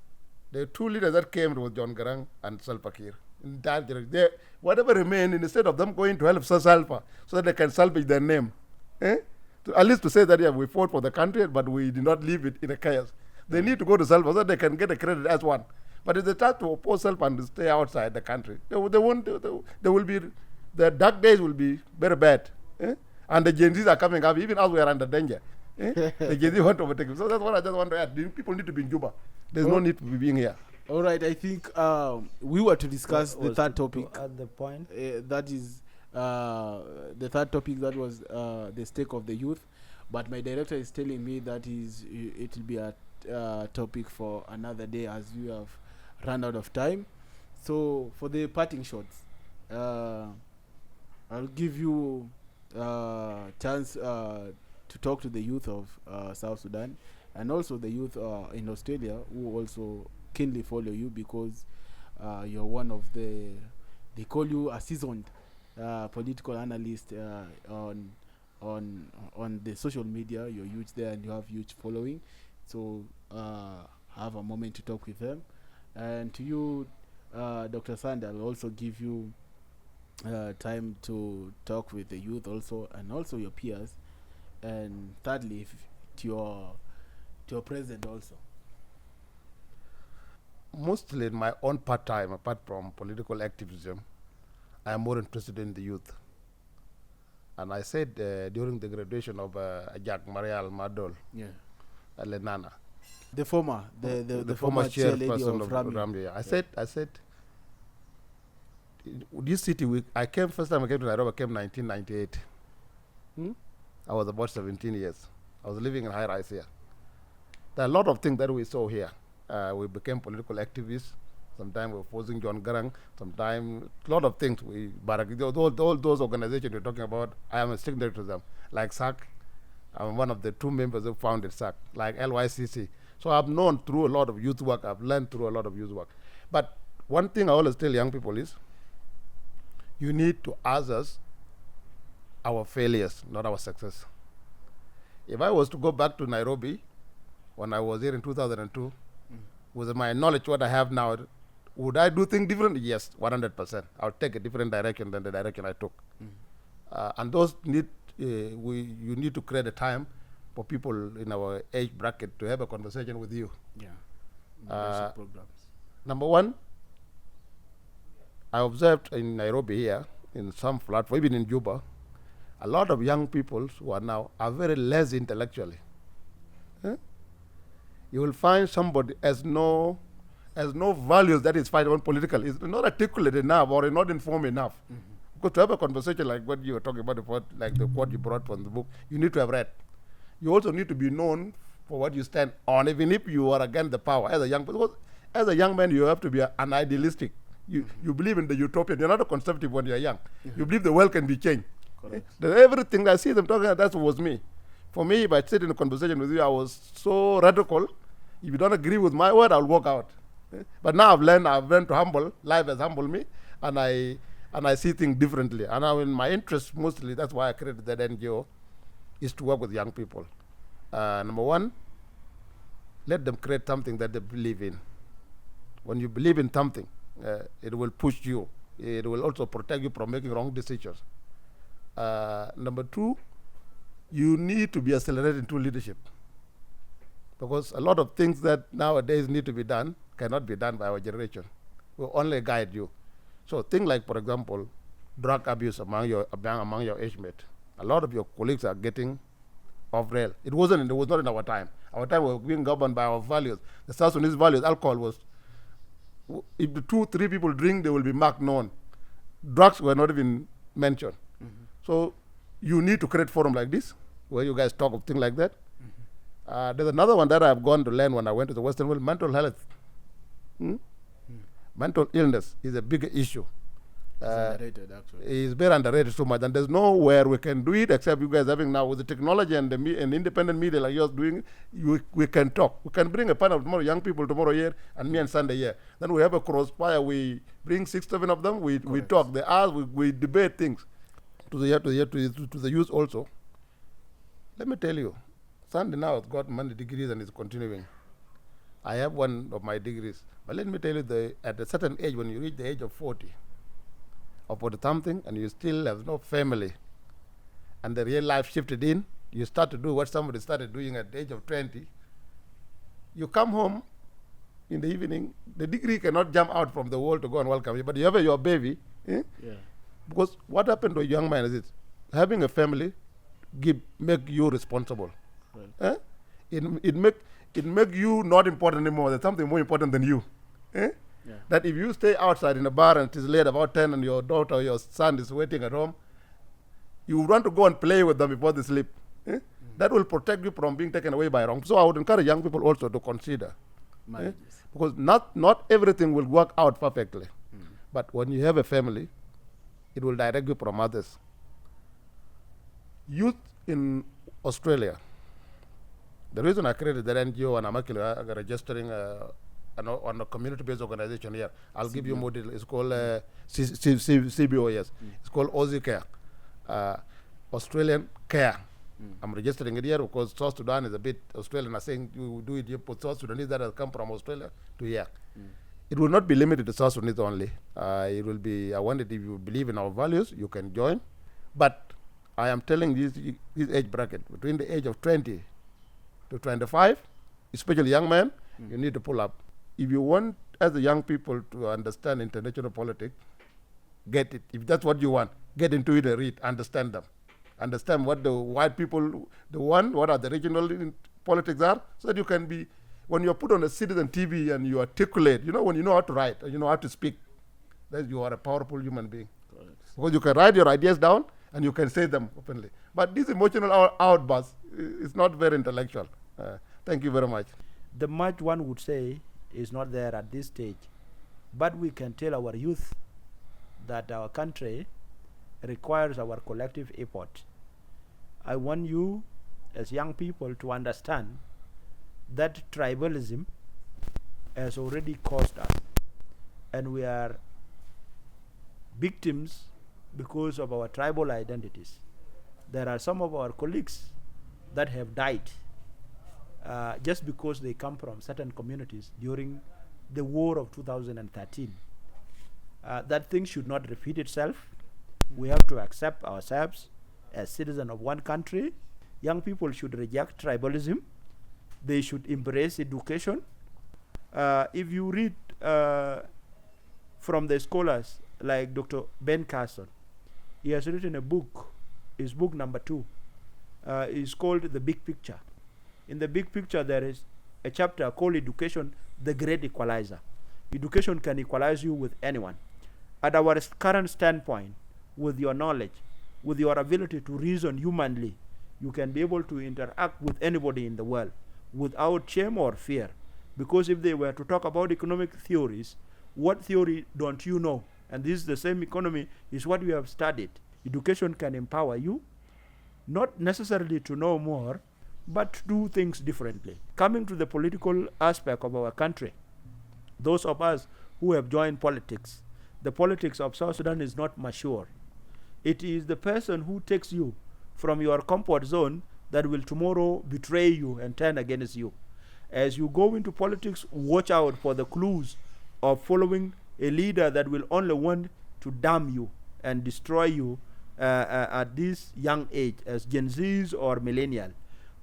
There are two leaders that came with John Garang and Salva Kiir. In that generation, whatever remained, instead of them going to help Salva so that they can salvage their name, at least to say that, yeah, we fought for the country, but we did not leave it in a chaos. They need to go to Salva so that they can get a credit as one. But if they start to oppose Salva and stay outside the country, the dark days will be very bad. And the Gen Zs are coming up, even as we are under danger. The Gen Z want to overtake. So that's what I just want to add. People need to be in Juba. There's no need to be being here. All right, I think we were to discuss the third topic. At the point. That is the third topic, that was the stake of the youth. But my director is telling me that it will be a topic for another day as we have run out of time. So for the parting shots, I'll give you a chance to talk to the youth of South Sudan and also the youth in Australia who also keenly follow you, because you're one of they call you a seasoned political analyst on the social media. You're huge there and you have huge following. So have a moment to talk with them. And to you, Dr. Sand, I'll also give you time to talk with the youth also, and also your peers. And thirdly, to your president also. Mostly in my own part-time, apart from political activism, I am more interested in the youth. And I said during the graduation of Jack Marial Madol, Lenana, the former chairperson of Ramli. I said, this city, first time I came to Nairobi, I came 1998. I was about 17 years. I was living in high rise here. There are a lot of things that we saw here. We became political activists. Sometimes we were opposing John Garang. Sometimes a lot of things. All those organizations you're talking about, I am a signatory to them. Like SAC, I'm one of the two members who founded SAC. Like LYCC. So I've known through a lot of youth work. I've learned through a lot of youth work. But one thing I always tell young people is, you need to ask us our failures, not our success. If I was to go back to Nairobi when I was here in 2002, with my knowledge what I have now, would I do things differently? Yes, 100%. I'll take a different direction than the direction I took. And those you need to create a time for people in our age bracket to have a conversation with you. Programs. Number one, I observed in Nairobi here, in some platform, even in Juba, a lot of young people who are now are very less intellectually. You will find somebody has no values that is fighting on political, is not articulate enough or not informed enough. Because to have a conversation like what you were talking about, like the quote you brought from the book, you need to have read. You also need to be known for what you stand on, even if you are against the power. As a young man, you have to be an idealistic. You believe in the utopian. You're not a conservative when you're young. You believe the world can be changed. Everything I see them talking about, that was me. For me, if I sit in a conversation with you, I was so radical. If you don't agree with my word, I'll walk out. But now I've learned to humble. Life has humbled me, and I see things differently. And now in my interest, mostly, that's why I created that NGO, is to work with young people. Number one, let them create something that they believe in. When you believe in something, it will push you. It will also protect you from making wrong decisions. Number two, you need to be accelerated into leadership. Because a lot of things that nowadays need to be done cannot be done by our generation. We'll only guide you. So things like, for example, drug abuse among your age mate. A lot of your colleagues are getting off rail. It was not in our time. Our time we were being governed by our values. The South Sudanese values, alcohol was, if the 2-3 people drink, they will be marked known. Drugs were not even mentioned. So you need to create forum like this, where you guys talk of things like that. There's another one that I've gone to learn when I went to the Western world, mental health. Mental illness is a big issue. It's underrated, actually. It's very underrated so much, and there's nowhere we can do it except you guys having now with the technology and and independent media like yours doing. We can talk. We can bring a panel of tomorrow, young people tomorrow here, and me and Sunday here. Then we have a crossfire. We bring 6-7 of them. We talk. They ask. We debate things to the youth also. Let me tell you, Sunday now has got many degrees and is continuing. I have one of my degrees, but let me tell you, at a certain age, when you reach the age of 40. Or 40 something, and you still have no family, and the real life shifted in, you start to do what somebody started doing at the age of 20. You come home in the evening, the degree cannot jump out from the wall to go and welcome you, but you have your baby. Because what happened to a young man is this: having a family make you responsible. Right. It make you not important anymore. There's something more important than you. That if you stay outside in a bar and it is late about 10 and your daughter or your son is waiting at home, you want to go and play with them before they sleep. That will protect you from being taken away by wrong. So I would encourage young people also to consider. Because not everything will work out perfectly. But when you have a family, it will direct you from others. Youth in Australia, the reason I created that NGO and I'm actually registering on a community-based organization here. I'll give you more details. It's called CBO, yes. It's called Aussie Care, Australian Care. I'm registering it here because South Sudan is a bit Australian. I'm saying you do it here for South Sudanese that have come from Australia to here. It will not be limited to South Sudanese only. It will be, I wanted, if you believe in our values, you can join. But I am telling this age bracket, between the age of 20 to 25, especially young men, you need to pull up. If you want, as a young people, to understand international politics, get it. If that's what you want, get into it and read, understand them. Understand what the white people, what are the regional politics are, so that you can be, when you're put on a citizen TV and you articulate, when you know how to write, and you know how to speak, then you are a powerful human being. Correct. Because you can write your ideas down and you can say them openly. But this emotional outburst is not very intellectual. Thank you very much. The much one would say is not there at this stage, but we can tell our youth that our country requires our collective effort. I want you as young people to understand that tribalism has already caused us, and we are victims because of our tribal identities. There are some of our colleagues that have died just because they come from certain communities during the war of 2013. That thing should not repeat itself. We have to accept ourselves as citizens of one country. Young people should reject tribalism. They should embrace education. If you read from the scholars like Dr. Ben Carson, He has written a book. His book number 2 is called The Big Picture. In The Big Picture, there is a chapter called Education, the Great Equalizer. Education can equalize you with anyone. At our current standpoint, with your knowledge, with your ability to reason humanly, you can be able to interact with anybody in the world without shame or fear. Because if they were to talk about economic theories, what theory don't you know? And this is the same economy is what we have studied. Education can empower you, not necessarily to know more, but to do things differently. Coming to the political aspect of our country, those of us who have joined politics, the politics of South Sudan is not mature. It is the person who takes you from your comfort zone that will tomorrow betray you and turn against you. As you go into politics, watch out for the clues of following a leader that will only want to damn you and destroy you at this young age as Gen Zs or millennial.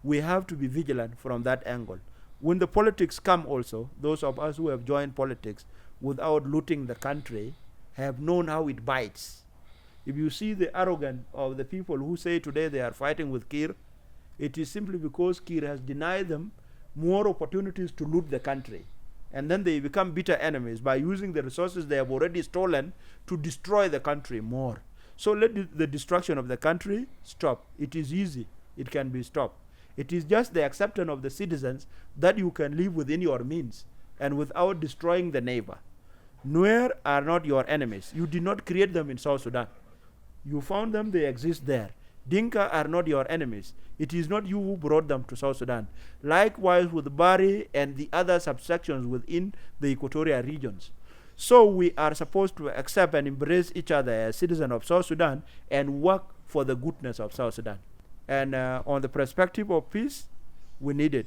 We have to be vigilant from that angle. When the politics come also, those of us who have joined politics without looting the country have known how it bites. If you see the arrogance of the people who say today they are fighting with Kir, it is simply because Kir has denied them more opportunities to loot the country. And then they become bitter enemies by using the resources they have already stolen to destroy the country more. So let the destruction of the country stop. It is easy. It can be stopped. It is just the acceptance of the citizens that you can live within your means and without destroying the neighbor. Nuer are not your enemies. You did not create them in South Sudan. You found them, they exist there. Dinka are not your enemies. It is not you who brought them to South Sudan. Likewise with Bari and the other subsections within the equatorial regions. So we are supposed to accept and embrace each other as citizens of South Sudan and work for the goodness of South Sudan. And on the perspective of peace, we need it.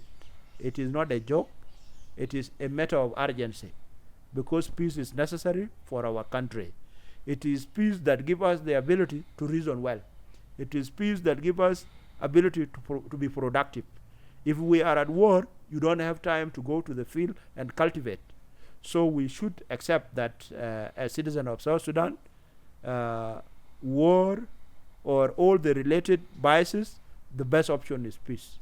It is not a joke. It is a matter of urgency because peace is necessary for our country. It is peace that gives us the ability to reason well. It is peace that gives us ability to be productive. If we are at war, you don't have time to go to the field and cultivate. So we should accept that as citizens of South Sudan, war or all the related biases, the best option is peace.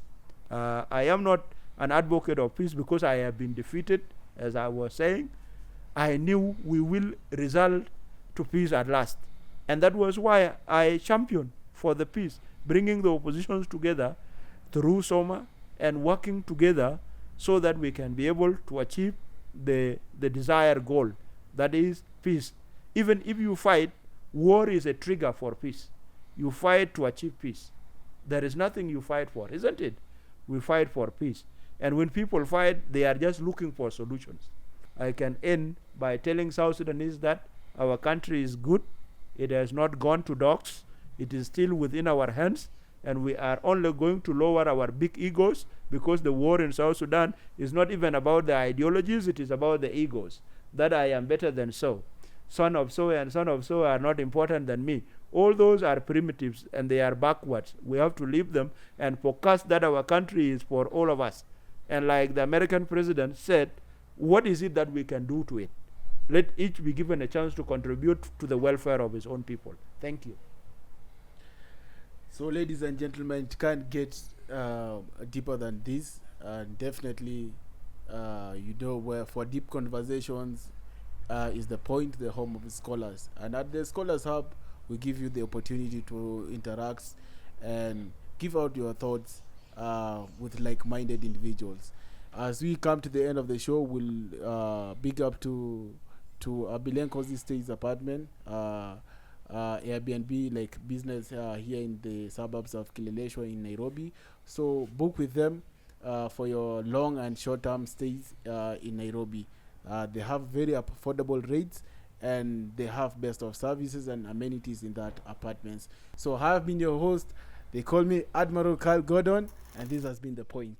I am not an advocate of peace because I have been defeated, as I was saying. I knew we will result to peace at last. And that was why I championed for the peace, bringing the oppositions together through SOMA and working together so that we can be able to achieve the desired goal, that is peace. Even if you fight, war is a trigger for peace. You fight to achieve peace. There is nothing you fight for, isn't it? We fight for peace. And when people fight, they are just looking for solutions. I can end by telling South Sudanese that our country is good. It has not gone to dogs. It is still within our hands. And we are only going to lower our big egos because the war in South Sudan is not even about the ideologies. It is about the egos. That I am better than so. Son of so and son of so are not important than me. All those are primitives and they are backwards. We have to leave them and focus that our country is for all of us. And like the American president said, what is it that we can do to it? Let each be given a chance to contribute to the welfare of his own people. Thank you. So, ladies and gentlemen, it can't get deeper than this. And definitely, where for deep conversations is the point, the home of scholars. And at the Scholars Hub, we give you the opportunity to interact and give out your thoughts with like-minded individuals. As we come to the end of the show, we'll big up to Bilenko's State's apartment, Airbnb, like business here in the suburbs of Kileleshwa in Nairobi. So book with them for your long and short-term stays in Nairobi. They have very affordable rates and they have best of services and amenities in that apartments. So I have been your host. They call me Admiral Carl Gordon, and this has been The Point.